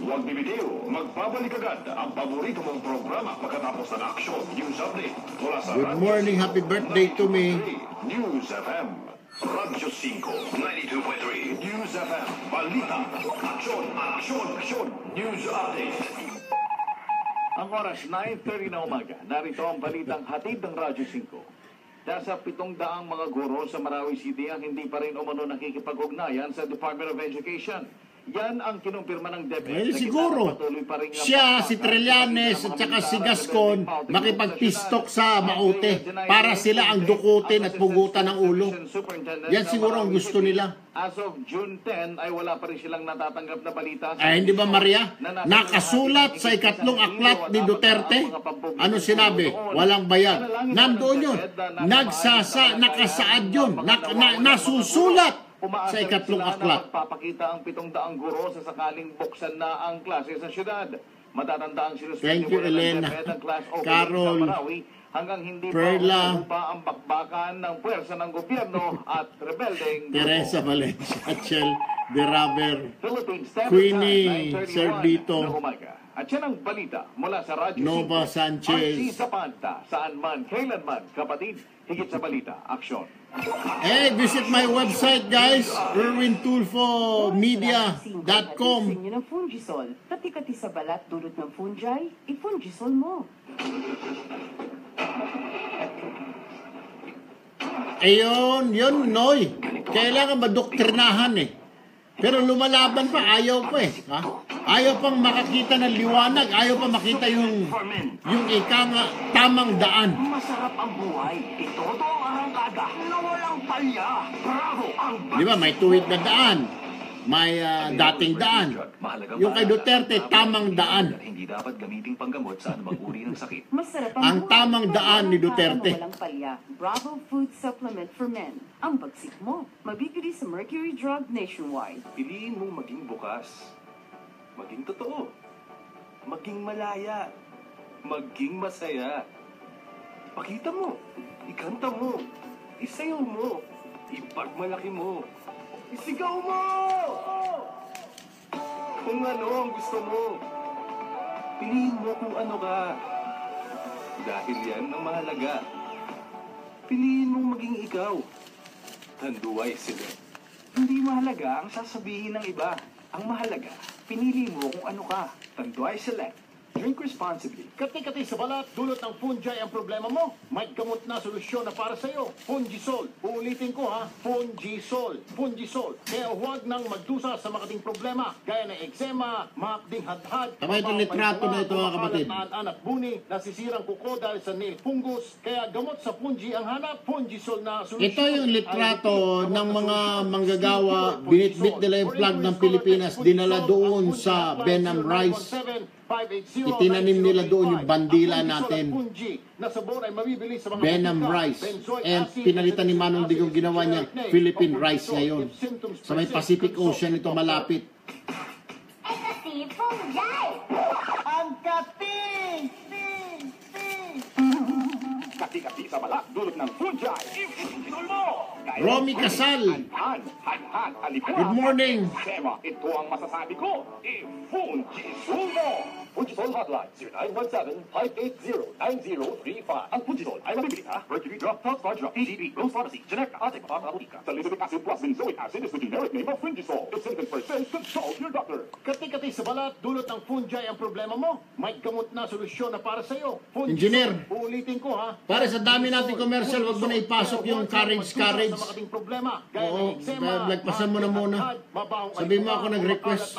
Huwag bibitiw, magbabalik agad ang paborito mong programa pagkatapos ng action news update mula sa Good morning, happy birthday to me. News FM. Radyo 5, 92.3 News FM. Balita, aksyon, aksyon, aksyon. News update. Ang oras 9:30 na umaga, narito ang balitang hatid ng Radyo 5. Nasa 700 mga guro sa Marawi City ang hindi pa rin umano nakikipag-ugnayan sa Department of Education. Yan ang kinumpirma ng DepEd. Well, siguro, siya, si Trillanes, at saka si Gascon, makipagpistok sa Maute para sila ang dukutin at pugutan ng ulo. Yan siguro ang gusto nila. As of June 10 ay wala pa rin silang natatanggap na balita. Ay, hindi ba, Maria? Nakasulat sa ikatlong aklat ni Duterte. Ano sinabi? Walang bayad. Nandoon yun. Nakasaad yun. Nasusulat sa ikatlong aklat. Papakita ang 700 guro sa sakaling buksan na ang klase sa syudad. Matatanda ang Thank you, Elena, Carol, hanggang hindi Perla, pa ang bakbakan ng puwersa ng gobyerno at rebeldeng Teresa Valencia, Chel de Raver, Queenie Servito, at yan ang balita mula sa Radyo Nova 5. Sanchez. Archie Zapanta, saan man, kailanman, kapatid, higit sa balita, aksyon. Hey, visit my website, guys, erwintulfomedia.com. Sa inyo ng Fungisol. Kati-kati sa balat dulot ng fungi, i-Fungisol mo. Ayun, yun, Noy. Kailangan madoktrinahan eh. Pero lumalaban pa, ayaw pa eh. Ha? Ayaw pang makakita ng liwanag, ayaw pa makita yung tamang daan. Masarap ang buhay. Ito ang arangkada na walang palya. Bravo ang Di ba, may tuwid na daan. May dating daan. Yung kay Duterte, tamang daan. Hindi dapat gamiting panggamot sa anumang uri ng sakit. Masarap Ang tamang daan ni Duterte. Walang palya. Bravo Food Supplement for Men. Ang bagsik mo. Mabibili sa Mercury Drug nationwide. Piliin mo maging bukas. Maging totoo. Maging malaya. Maging masaya. Pakita mo. Ikanta mo. Isayaw mo. Ipagmalaki mo. Isigaw mo! Kung ano ang gusto mo. Piliin mo kung ano ka. Dahil yan ang mahalaga. Piliin mong maging ikaw. Tanduay sila. Hindi mahalaga ang sasabihin ng iba. Ang mahalaga, Pinili mo kung ano ka. Tanduay Select. Drink responsibly. Kati-kati sa balat, dulot ng fungi ang problema mo. May gamot na solusyon na para sa iyo. Fungisol. Uulitin ko ha, Fungisol. Fungisol. Kaya huwag nang magdusa sa makating problema gaya ng eczema, makding hadhad, Tama itong litrato na ito mga kapatid. anak buni, nasisirang kuko dahil sa nail fungus. Kaya gamot sa fungi ang hanap, Fungisol na solusyon. Ito yung litrato ng mga manggagawa, binitbit nila yung flag ng Pilipinas, dinala doon sa Benham Rice. Itinanim nila doon yung bandila natin. Benham Rice. And pinalitan ni Manong Digong ginawa niya Philippine Rice ngayon. Sa may Pacific Ocean ito malapit. Ang kating! Kati-kati sa balat, dulot ng fungi. Ifungisol mo! Romy Casal. Good morning. Ito ang masasabi ko. Ifungisol mo! Fungisol Hotline 0917-580-9035. Ang Fungisol ay mabibili ka. Mercury Drop, Top Star Drop, PGB, Rose Pharmacy, Generic, Ating Papabutika. Salicylic acid plus benzoic acid is the generic name of Fungisol. If symptoms persist, consult your doctor. Kati-kati sa balat, dulot ng fungi ang problema mo. May gamot na solusyon na para sa iyo. Engineer. Uulitin ko ha. Para sa dami nating commercial, wag mo na ipasok yung carriage. Oo, lagpasan mo na muna. Sabihin mo ako nag-request.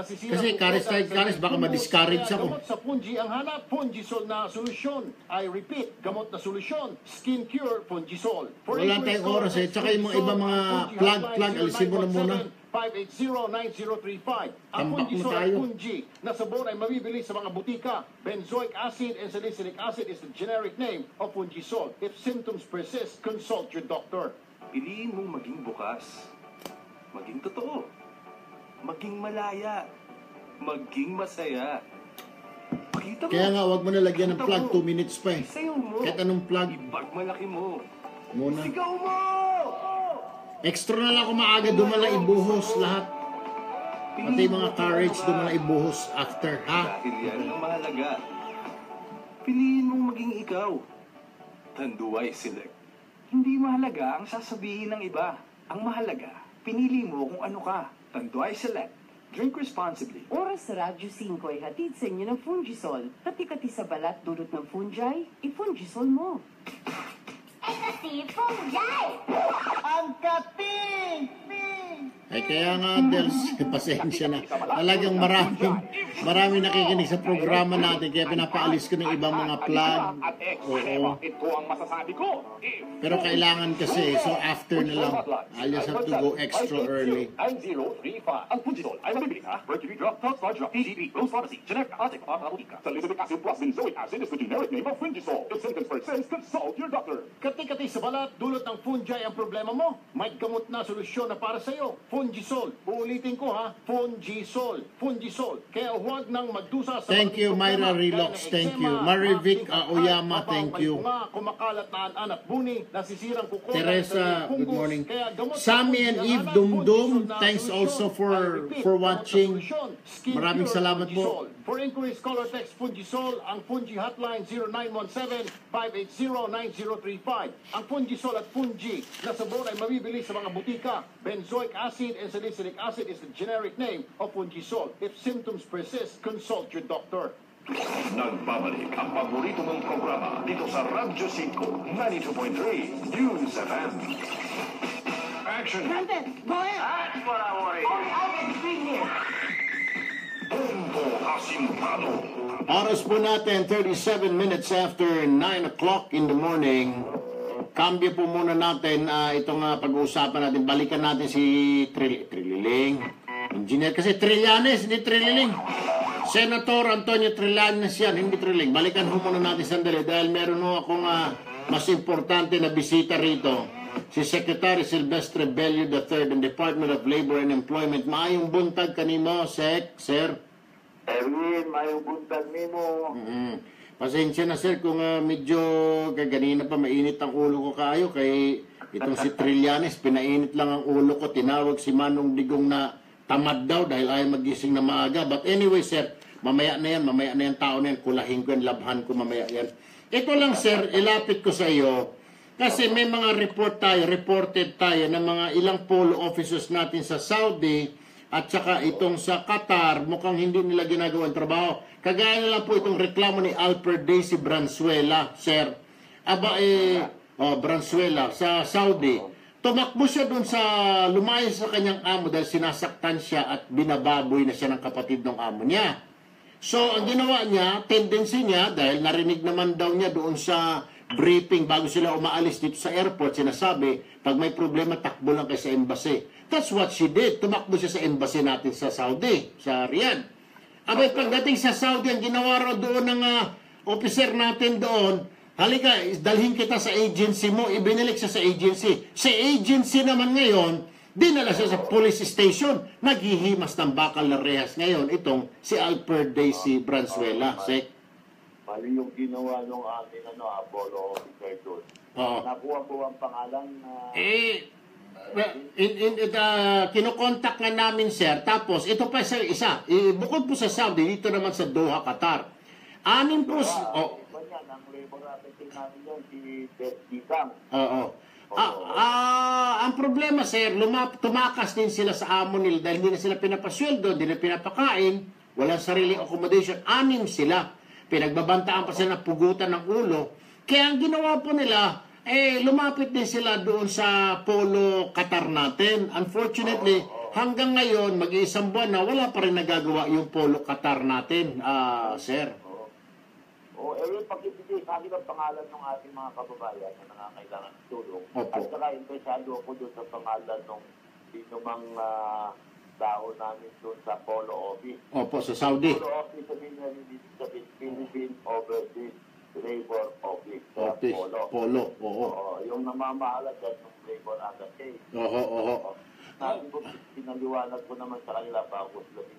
Kasi carriage, baka ma-discourage ako. Gamot sa fungi ang hanap, Fungisol na solusyon. I repeat, gamot na solusyon. Skin cure, Fungisol. Wala tayong oras eh. Tsaka yung mga iba mga plug, alisin mo na muna. 580-9035. Ang Tambak mo Fungisol tayo. ay fungi na sabon ay mabibili sa mga butika. Benzoic acid and salicylic acid is the generic name of Fungisol. If symptoms persist, consult your doctor. Piliin mong maging bukas, maging totoo, maging malaya, maging masaya. Pakita mo. Kaya nga, wag mo na lagyan ng plug. 2 minutes pa eh. Sayaw mo. Kahit anong plug. Ipagmalaki mo. Muna. Sigaw mo! Extra na lang ako maaga, dumala ibuhos lahat. Pati yung mga carriage, dumala ibuhos after. Ha? Dahil yan ang mahalaga. Piliin mong maging ikaw. Tanduay Select. Hindi mahalaga ang sasabihin ng iba. Ang mahalaga, pinili mo kung ano ka. Tanduay Select. Drink responsibly. Oras sa Radyo 5 ay hatid sa inyo ng Fungisol. Kati-kati sa balat dulot ng fungi, i-Fungisol mo. Ang kating! Ay kaya nga, Dels, pasensya na. Talagang maraming nakikinig sa programa natin, kaya pinapaalis ko ng ibang mga plug. Oo. Ito ang masasabi ko. Pero kailangan kasi, so after na lang. I'll just have to go extra early. 9035. Ang Fungisol ay mabibili ka. Mercury Drop, Top Star Drop, PGB, Rose Pharmacy, Generic, Ating Papabutika. Salicylic acid plus benzoic acid is the generic name of Fungisol. If symptoms persist, consult your doctor. Kati-kati sa balat, dulot ng fungi ang problema mo. May gamot na solusyon na para sa iyo. Fungisol. Uulitin ko ha, Fungisol. Fungisol. Kaya huwag nang magdusa sa Thank you, Myra Relox. Thank you. Marivic Oyama, thank you. Kumakalat na anak buni, nasisirang kuko. Teresa, good morning. Sammy and Eve Dumdum, thanks also for watching. Maraming salamat po. For inquiries, call or text Fungisol. Ang Fungi hotline 0917-580-9035. Ang Fungisol at Fungi na sabon ay mabibili sa mga butika. Benzoic acid and salicylic acid is the generic name of Fungisol. If symptoms persist, consult your doctor. Nagbabalik ang paborito mong programa dito sa Radyo 5, 92.3 News FM. Action! Brandon, go ahead! That's what I want to hear. I'll get free here. Punto Asimpado. Oras po natin, 37 minutes after 9 o'clock in the morning. Cambio po muna natin itong pag-uusapan natin. Balikan natin si Trililing. Engineer kasi Trillanes, hindi Trililing. Senator Antonio Trillanes yan, hindi Trililing. Balikan po muna natin sandali dahil meron ho akong mas importante na bisita rito. Si Secretary Silvestre Bello III ng Department of Labor and Employment. Maayong buntag kanimo, Sir. Erwin, maayong buntag nimo. Pasensya na sir kung medyo ganina pa mainit ang ulo ko kayo kay itong si Trillanes, pinainit lang ang ulo ko, tinawag si Manong Digong na tamad daw dahil ayaw magising na maaga. But anyway sir, mamaya na yan tao na yan, kulahin ko yan, labhan ko mamaya yan. Ito lang sir, ilapit ko sa iyo kasi may mga reported tayo ng mga ilang polo officers natin sa Saudi at saka itong sa Qatar, mukhang hindi nila ginagawa ang trabaho. Kagaya na lang po itong reklamo ni Alfred Daisy Branzuela, sir. Branzuela, sa Saudi. Tumakbo siya dun sa, lumayas sa kanyang amo dahil sinasaktan siya at binababoy na siya ng kapatid ng amo niya. So, ang ginawa niya, tendency niya, dahil narinig naman daw niya doon sa briefing bago sila umaalis dito sa airport, sinasabi, pag may problema, takbo lang kayo sa embassy. That's what she did. Tumakbo siya sa embassy natin sa Saudi, sa Riyadh. Abay, pagdating sa Saudi, ang ginawa raw doon ng officer natin doon, halika, dalhin kita sa agency mo, ibinalik siya sa agency. Sa agency naman ngayon, dinala siya sa police station. Naghihimas ng bakal na rehas ngayon itong si Alfred Daisy Branzuela. Mali yung ginawa ng ating Apollo officer doon. Nakuha po ang pangalan na... kinokontak nga namin, sir. Tapos, ito pa isa. Bukod po sa Saudi, dito naman sa Doha, Qatar. Ang labor natin namin yan, si Dikang. Ang problema, sir, tumakas din sila sa amo nila dahil hindi na sila pinapasweldo, hindi na pinapakain, walang sariling accommodation. 6 sila. Pinagbabantaan pa sila ng pugutan ng ulo. Kaya ang ginawa po nila, lumapit din sila doon sa Polo Qatar natin. Unfortunately, hanggang ngayon, mag-iisang buwan na, wala pa rin nagagawa yung Polo Qatar natin, sir. Pagkibigay sa akin ang pangalan ng ating mga kababayan na nangangailangan ng tulong. At saka interesado ako doon sa pangalan ng sinumang tao namin doon sa Polo Office. Opo, sa Saudi. Polo Office, sabihin na rin dito sa Philippine Overseas Labor Office. Polo, yung namamahala dyan ng labor agency. Sabi ko, pinaliwanag ko naman sa kanila pa ako sila ni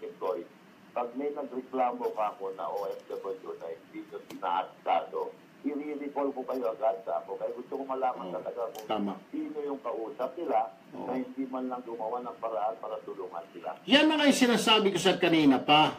pag may nagreklamo ka ako na OFW na hindi nyo pinaasado, i-recall ko kayo agad sa ako. Kaya gusto ko malaman talaga kung sino yung kausap nila na hindi man lang gumawa ng paraan para tulungan sila. Yan na nga yung sinasabi ko sa kanina pa.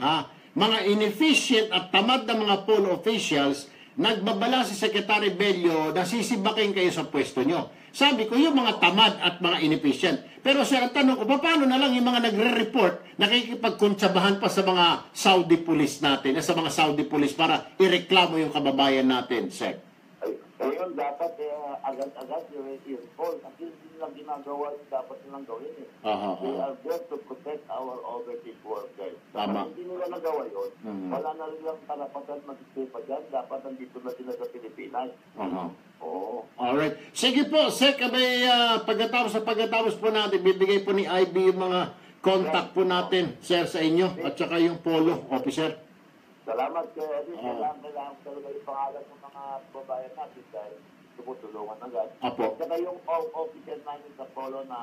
Mga inefficient at tamad na mga polo officials, nagbabala si Secretary Bello na sisibakin kayo sa pwesto nyo. Sabi ko, yung mga tamad at mga inefficient. Pero sir, ang tanong ko, paano na lang yung mga nagre-report, nakikipagkuntsabahan pa sa mga Saudi police natin, sa mga Saudi police para ireklamo yung kababayan natin, sir? Ayun, dapat agad-agad i-report. Kasi hindi nilang ginagawa yung dapat nilang gawin. They are there to protect our overseas workers. Kapag hindi nila nagawa yun, wala na rin lang karapatan mag-stay pa dyan. Dapat nandito na sila sa Pilipinas. Alright. Sige po, Sek, pagkatapos po natin, bibigay po ni IB yung mga contact po natin, sir, sa inyo, at saka yung polo officer. Salamat, sir. Kailangan talaga yung pangalan ng mga babayan natin dahil tumutulungan agad. At saka yung officer namin sa polo na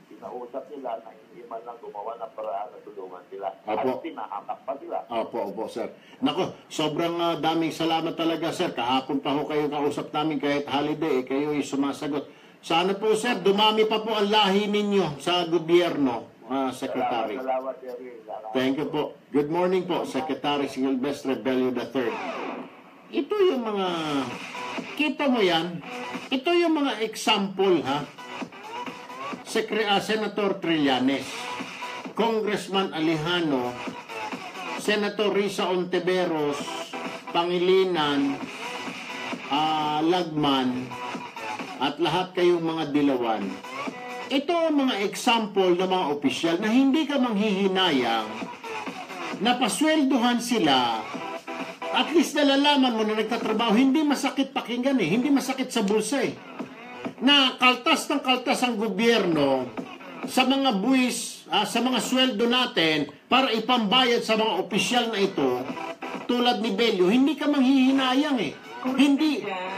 pinausap nila na hindi man lang gumawa ng paraan na tulungan sila. At pinahamak pa sila. Opo, sir. Naku, sobrang daming salamat talaga, sir. Kahapon pa ho kayo kausap namin kahit holiday, kayo ay sumasagot. Sana po, sir, dumami pa po ang lahi ninyo sa gobyerno, Secretary. Salamat. Thank you po. Good morning po, Secretary Silvestre Bello III. Ito yung mga, kita mo yan, ito yung mga example, Senator Trillanes, Congressman Alejano, Senator Risa Ontiveros, Pangilinan, Lagman, at lahat kayong mga dilawan. Ito ang mga example ng mga opisyal na hindi ka manghihinayang na pasweldohan sila. At least nalalaman mo na nagtatrabaho, hindi masakit pakinggan hindi masakit sa bulsa na kaltas ng kaltas ang gobyerno sa mga buwis, sa mga sweldo natin para ipambayad sa mga opisyal na ito tulad ni Bello, hindi ka manghihinayang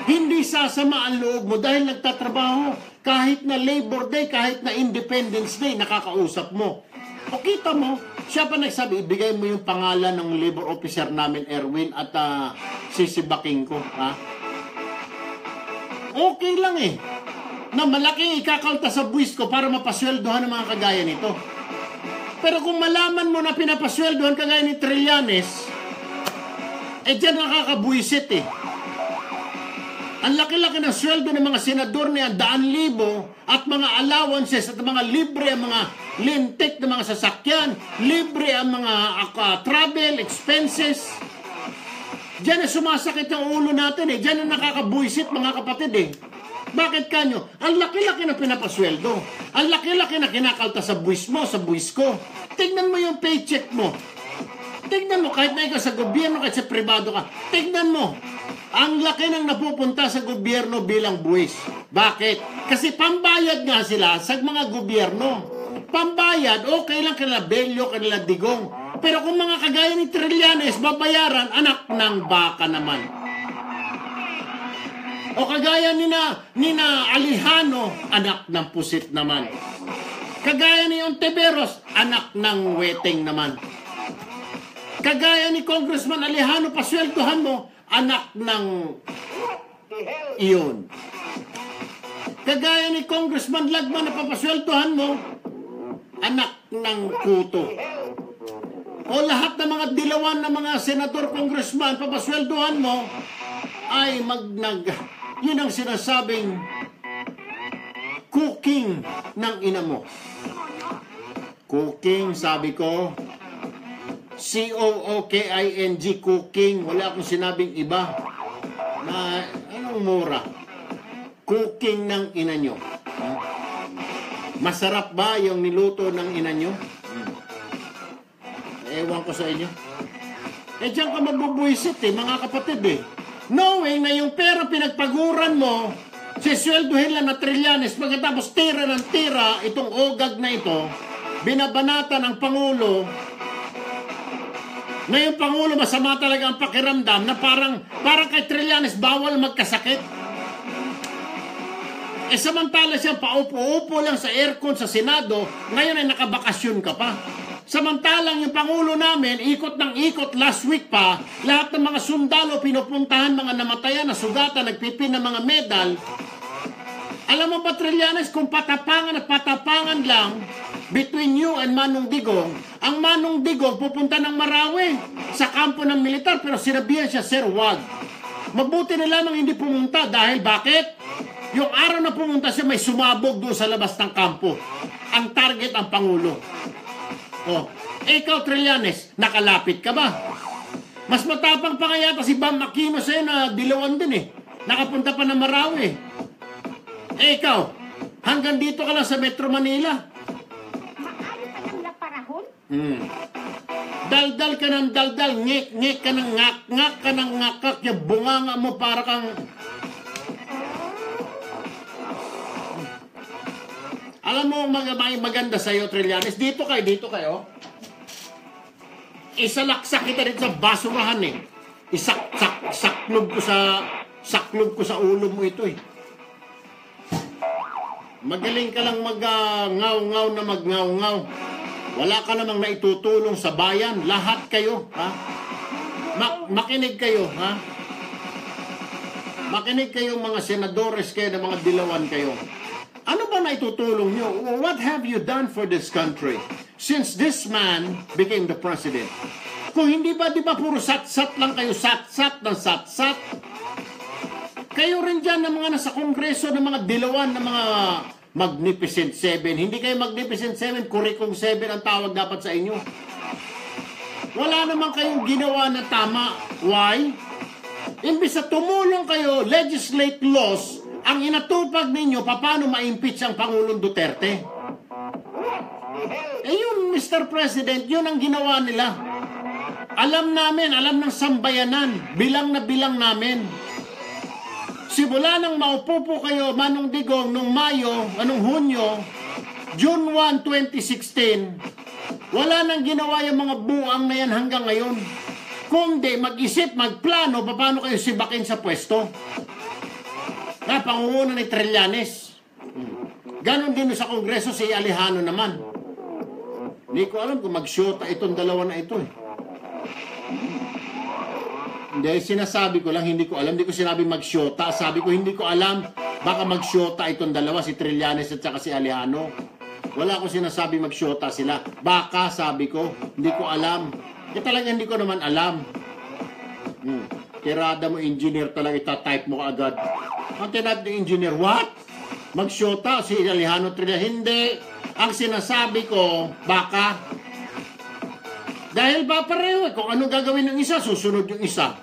Hindi sasama ang loob mo dahil nagtatrabaho. Kahit na Labor Day, kahit na Independence Day, nakakausap mo. O kita mo, siya pa nagsabi, ibigay mo yung pangalan ng labor officer namin, Erwin, at sisibaking ko. Okay lang na malaking ikakalta sa buwis ko para mapasweldohan ng mga kagaya nito. Pero kung malaman mo na pinapasweldohan kagaya ni Trillanes, dyan nakakabuisit Ang laki-laki ng sweldo ng mga senador na yan, 100,000 at mga allowances at mga libre ang mga lintik ng mga sasakyan, libre ang mga travel expenses. Diyan na sumasakit ang ulo natin eh. Diyan na nakakabuisit mga kapatid eh. Bakit kanyo? Ang laki-laki na pinapasweldo. Ang laki-laki na kinakalta sa buwis mo, sa buwis ko. Tignan mo yung paycheck mo. Tignan mo, kahit na ikaw sa gobyerno, kahit sa pribado ka. Tignan mo. Ang laki ng napupunta sa gobyerno bilang buwis. Bakit? Kasi pambayad nga sila sa mga gobyerno. Pambayad, okay lang kanila Bello, kanila Digong. Pero kung mga kagaya ni Trillanes, babayaran, anak ng baka naman. O kagaya ni na Alejano, anak ng pusit naman. Kagaya ni Ontiveros, anak ng weteng naman. Kagaya ni Congressman Alejano, pasweldohan mo, anak ng iyon. Kagaya ni Congressman Lagman na papasweldohan mo, anak ng kuto. O lahat ng mga dilawan ng mga senador, congressman, papasweldohan mo, ay yun ang sinasabing cooking ng ina mo. Cooking, sabi ko, C-O-O-K-I-N-G, cooking. Wala akong sinabing iba na anong mura. Cooking ng ina nyo. Masarap ba yung niluto ng ina nyo? Ewan ko sa inyo. Eh, diyan ka magbubuisit eh, mga kapatid eh. Knowing na yung pera pinagpaguran mo, sisweldohin lang na Trillanes, pagkatapos tira ng tira, itong ogag na ito, binabanatan ng Pangulo, na yung Pangulo masama talaga ang pakiramdam, na parang kay Trillanes bawal magkasakit. Eh samantala siya paupo-upo lang sa aircon sa Senado, ngayon ay nakabakasyon ka pa. Samantalang yung Pangulo namin, ikot ng ikot last week pa, lahat ng mga sundalo pinupuntahan, mga namatayan, nasugatan, nagpipin ng mga medal. Alam mo ba, Trillanes, kung patapangan at patapangan lang between you and Manong Digong, ang Manong Digong pupunta ng Marawi sa kampo ng militar, pero sinabihan siya, sir, wag. Mabuti na lamang hindi pumunta dahil bakit? Yung araw na pumunta siya, may sumabog doon sa labas ng kampo. Ang target ang Pangulo. Oh, ikaw, Trillanes, nakalapit ka ba? Mas matapang pa kaya si Bam Aquino sa'yo na dilawan din eh. Nakapunta pa ng Marawi. Eh, ikaw, hanggang dito ka lang sa Metro Manila. Maayos ang ilang parahon? Daldal ka ng daldal, ngek-ngek ka ng ngak-ngak ka ng ngakak, yung bunganga mo para kang... Alam mo, maganda sa'yo, Trillanes. Dito kayo. Isalaksak kita dito sa basurahan eh. Saklob ko sa ulo mo ito eh. Magaling ka lang mag-ngaw-ngaw na mag-ngaw-ngaw. Wala ka namang naitutulong sa bayan. Lahat kayo, ha? Makinig kayo, ha? Makinig kayo mga senadores kayo na mga dilawan kayo. Ano ba naitutulong nyo? What have you done for this country since this man became the president? Kung hindi ba, di ba puro sat-sat lang kayo, sat-sat ng sat-sat? Kayo rin dyan ng mga nasa kongreso ng mga dilawan ng mga Magnificent Seven. Hindi kayo Magnificent Seven, Kurikong Seven ang tawag dapat sa inyo. Wala naman kayong ginawa na tama. Why? Imbis na tumulong kayo, legislate laws, ang inatupag ninyo, paano ma-impeach ang Pangulong Duterte? Eh yun, Mr. President, yun ang ginawa nila. Alam namin, alam ng sambayanan, bilang na bilang namin. Simula nang maupo po kayo, Manong Digong, nung Mayo, Hunyo, June 1, 2016, wala nang ginawa yung mga buang na yan hanggang ngayon. Kundi mag-isip, magplano, paano kayo sibakin sa pwesto. Na pangunguna ni Trillanes. Ganon din sa Kongreso si Alejano naman. Hindi ko alam kung mag-shota itong dalawa na ito eh. Hindi, sinasabi ko lang, hindi ko alam. Hindi ko sinabi mag-shota. Sabi ko, hindi ko alam. Baka mag-shota itong dalawa, si Trillanes at saka si Alejano. Wala ko sinasabi mag-shota sila. Baka, sabi ko, hindi ko alam. Kaya talaga hindi ko naman alam. Tirada mo, engineer talaga, itatype mo agad. Ang tinatawag ng engineer, what? Magsyota si Alejandro Trillianes? Hindi. Ang sinasabi ko, baka. Dahil ba pareho, kung anong gagawin ng isa, susunod yung isa.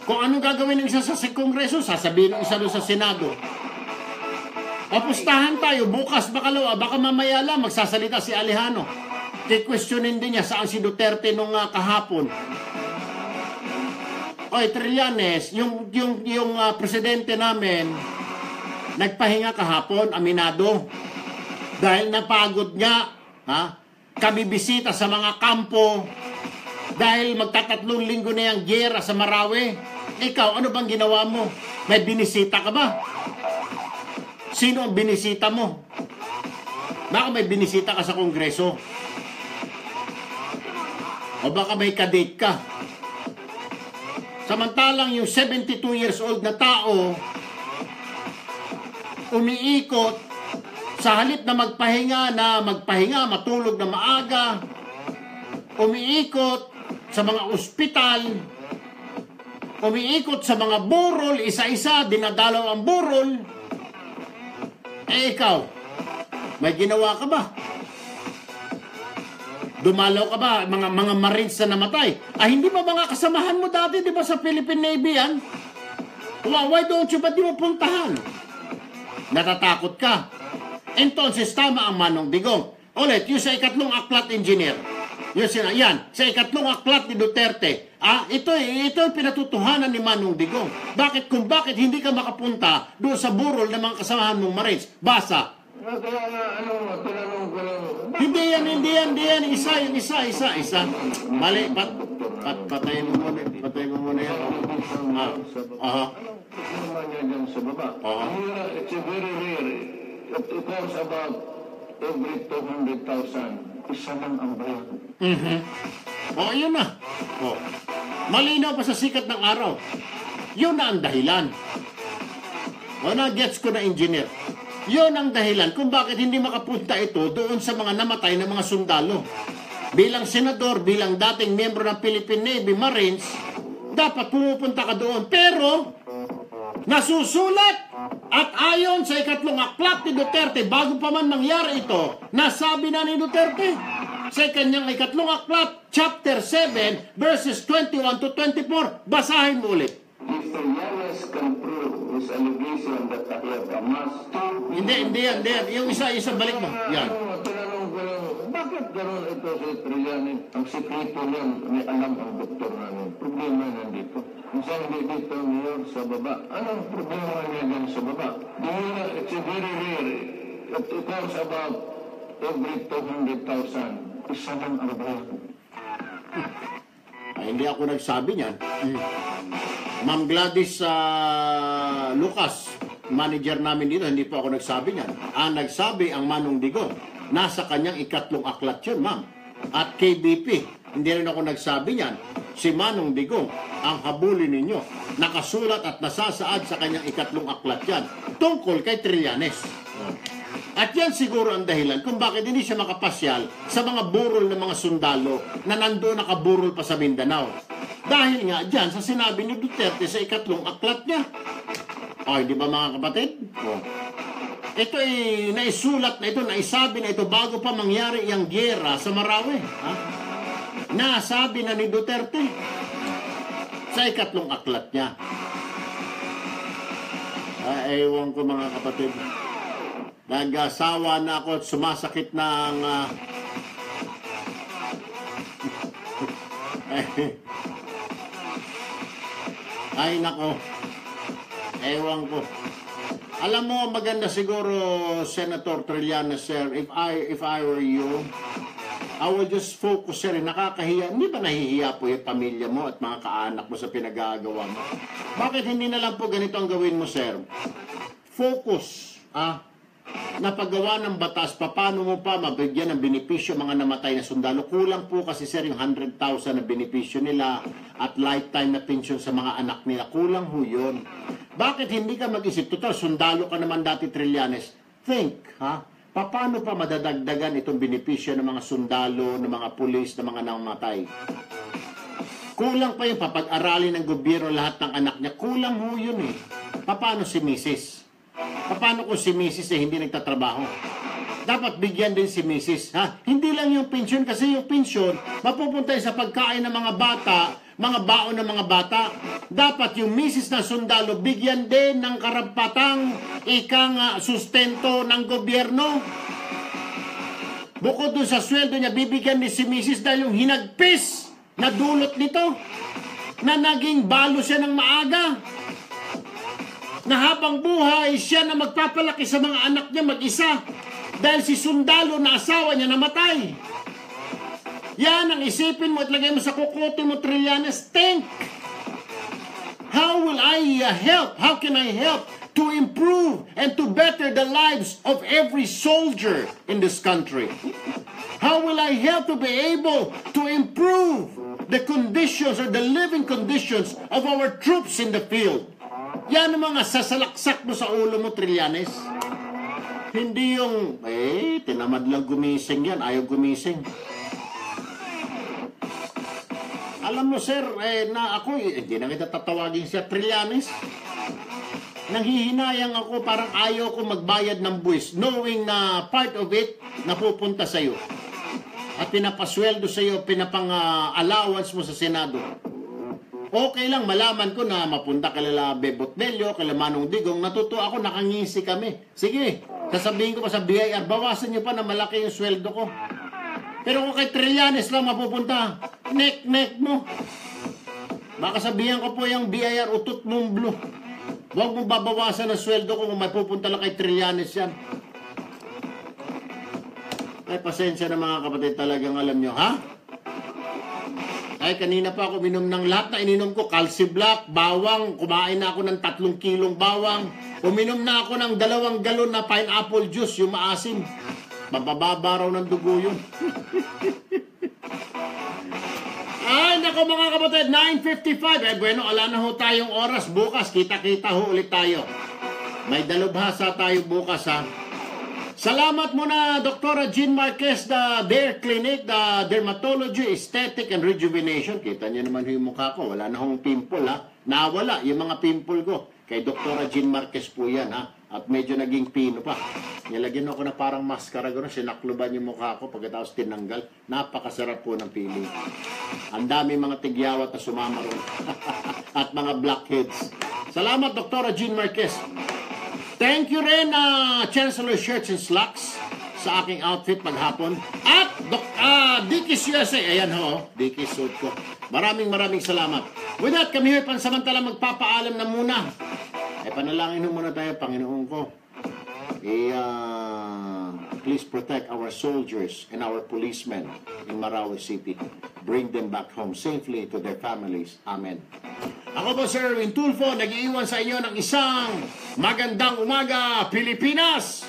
Kung anong gagawin ng isa sa Kongreso, sasabihin ng isa doon sa Senado. Apustahan tayo, bukas, baka mamaya lang, magsasalita si Alejandro. Kikwestiyonin din niya saan si Duterte nung kahapon. Oy, Trillanes, yung presidente namin, nagpahinga kahapon, aminado. Dahil napagod nga, kabibisita sa mga kampo, dahil magtatatlong linggo na yung giyera sa Marawi. Ikaw, ano bang ginawa mo? May binisita ka ba? Sino ang binisita mo? Baka may binisita ka sa Kongreso. O baka may kadate ka. Samantalang yung 72 years old na tao, umiikot, sa halip na magpahinga, matulog na maaga, umiikot sa mga ospital, umiikot sa mga burol, isa-isa, dinadalaw ang burol. Eh ikaw, may ginawa ka ba? Dumalaw ka ba? Mga Marines na namatay. Hindi ba mga kasamahan mo dati, di ba sa Philippine Navy yan? Why don't you, ba't di mo puntahan? Natatakot ka. Entonces, tama ang Manong Digong. Ulit, yung sa ikatlong aklat engineer. Yan, sa ikatlong aklat ni Duterte. Ito yung pinatutuhanan ni Manong Digong. Bakit hindi ka makapunta doon sa burol ng mga kasamahan mong Marines? Basa. Hindi yan. Isa. Mali, patayin mo muna yan. Sa baba. It's a very rare. It comes about every 200,000. Isa lang ang bayan. Yun na. Malinaw pa sa sikat ng araw. Yun na ang dahilan. Gets ko na engineer. Yun ang dahilan kung bakit hindi makapunta ito doon sa mga namatay na mga sundalo. Bilang senador, bilang dating miyembro ng Philippine Navy, Marines, dapat pumupunta ka doon. Pero, nasusulat at ayon sa ikatlong aklat ni Duterte, bago pa man nangyari ito, nasabi na ni Duterte sa kanyang ikatlong aklat, chapter 7, verses 21 to 24. Basahin mo ulit. Mr. Yanes can prove his allegation that I have amassed. Hindi yan. Yung isa balik mo. Yan. Tinanong ko lang, bakit gano'n ito si Trillanes? Ang sekreto niyan, may alam ang doktor namin. Problema nandito. Kung saan hindi dito ngayon sa baba. Anong problema niya dyan sa baba? It's a very rare. It comes about every 200,000. Isa lang ang bayan. Hindi ako nagsabi niyan. Ma'am Gladys Lucas, manager namin dito, hindi po ako nagsabi niyan. Ang nagsabi ang Manong Digong. Nasa kanyang ikatlong aklat yun, ma'am. At KBP, hindi rin ako nagsabi niyan. Si Manong Digong, ang habulin ninyo, nakasulat at nasasaad sa kanyang ikatlong aklat yan, tungkol kay Trillanes. At yan siguro ang dahilan kung bakit hindi siya makapasyal sa mga burol ng mga sundalo na nandoon nakaburol pa sa Mindanao. Dahil nga dyan sa sinabi ni Duterte sa ikatlong aklat niya. Di ba mga kapatid? Ito ay naisulat na ito, naisabi na ito bago pa mangyari yung giyera sa Marawi. Nasabi na ni Duterte sa ikatlong aklat niya. Ewan ko mga kapatid. Nag-asawa na ako at sumasakit ng ay nako, ewan ko. Alam mo, maganda siguro, Senator Trillanes, sir, if I were you, I would just focus, sir. Nakakahiya. Hindi ba nahihiya po yung pamilya mo at mga kaanak mo sa pinagagawa mo? Bakit hindi na lang po ganito ang gawin mo, sir? Focus, na paggawa ng batas, paano mo pa mabigyan ng benepisyo mga namatay na sundalo? Kulang po kasi, sir, yung 100,000 na benepisyo nila at lifetime na pension sa mga anak nila. Kulang ho yun. Bakit hindi ka mag-isip? Total, sundalo ka naman dati, Trillanes. Think, paano pa madadagdagan itong benepisyo ng mga sundalo, ng mga pulis, ng mga namatay? Kulang pa yung papag-aralin ng gobyerno lahat ng anak niya. Kulang ho yun eh. Paano si Mrs.? Paano kung si Mrs. hindi nagtatrabaho? Dapat bigyan din si Mrs. Ha? Hindi lang yung pensyon kasi yung pensyon mapupunta sa pagkain ng mga bata, mga baon ng mga bata. Dapat yung Mrs. na sundalo bigyan din ng karapatang sustento ng gobyerno. Bukod dun sa sweldo niya, bibigyan ni si Mrs. dahil yung hinagpis na dulot nito na naging balo siya ng maaga. Na habang buhay, siya na magpapalaki sa mga anak niya mag-isa dahil si sundalo na asawa niya namatay. Yan ang isipin mo at lagay mo sa kukote mo, Trillanes. Think! How will I help? How can I help to improve and to better the lives of every soldier in this country? How will I help to be able to improve the conditions or the living conditions of our troops in the field? Yan ang mga sasalaksak mo sa ulo mo, Trillanes. Hindi yung, tinamad lang gumising yan, ayaw gumising. Alam mo, sir, na ako, hindi na kita tatawagin siya, Trillanes. Nanghihinayang ako, parang ayaw ko magbayad ng buwis, knowing na part of it napupunta sa'yo. At pinapasweldo sa'yo, pinapang-allowance mo sa Senado. Okay lang, malaman ko na mapunta kala Bebot Bello, kala Manong Digong, natuto ako, nakangisi kami. Sige, sasabihin ko pa sa BIR, bawasan niyo pa na malaki yung sweldo ko. Pero kung kay Trillanes lang mapupunta, nek mo. Baka sabihan ko po yung BIR, utot mong blue. Huwag mong babawasan ang sweldo ko kung mapupunta lang kay Trillanes yan. Ay, pasensya na mga kapatid, talagang alam nyo, ha? Ay, kanina pa ako minom ng lahat na ininom ko. Calci Black, bawang. Kumain na ako ng 3 kilong bawang. Uminom na ako ng 2 galon na pineapple juice, yung maasim. Mabababa raw ng dugo yun. Ay, nako mga kapatid, 9:55. Bueno, ala na ho tayong oras. Bukas, kita-kita ho ulit tayo. May dalubhasa tayo bukas, ha? Salamat muna, Dr. Jean Marquez, the Dare Clinic, the Dermatology, Aesthetic, and Rejuvenation. Kita niyo naman yung mukha ko. Wala na akong pimple, ha? Nawala yung mga pimple ko. Kay Dr. Jean Marquez po yan, ha? At medyo naging pino pa. Nilagyan ako na parang maskara gano'n. Sinakluban yung mukha ko pagkatapos tinanggal. Napakasarap po ng pili. Ang dami mga tigyawat na sumama ron. At mga blackheads. Salamat, Dr. Jean Marquez. Thank you rin, Chancellor Shirts and Slacks sa aking outfit paghapon. At Dickies USA. Ayan ho, Dickies suit ko. Maraming salamat. With that, kami ho'y pansamantala magpapaalam na muna. Panalangin ho muna tayo, Panginoon ko. Please protect our soldiers and our policemen in Marawi City. Bring them back home safely to their families. Amen. Ako po, Sir Erwin Tulfo, nag-iiwan sa inyo ng isang magandang umaga, Pilipinas!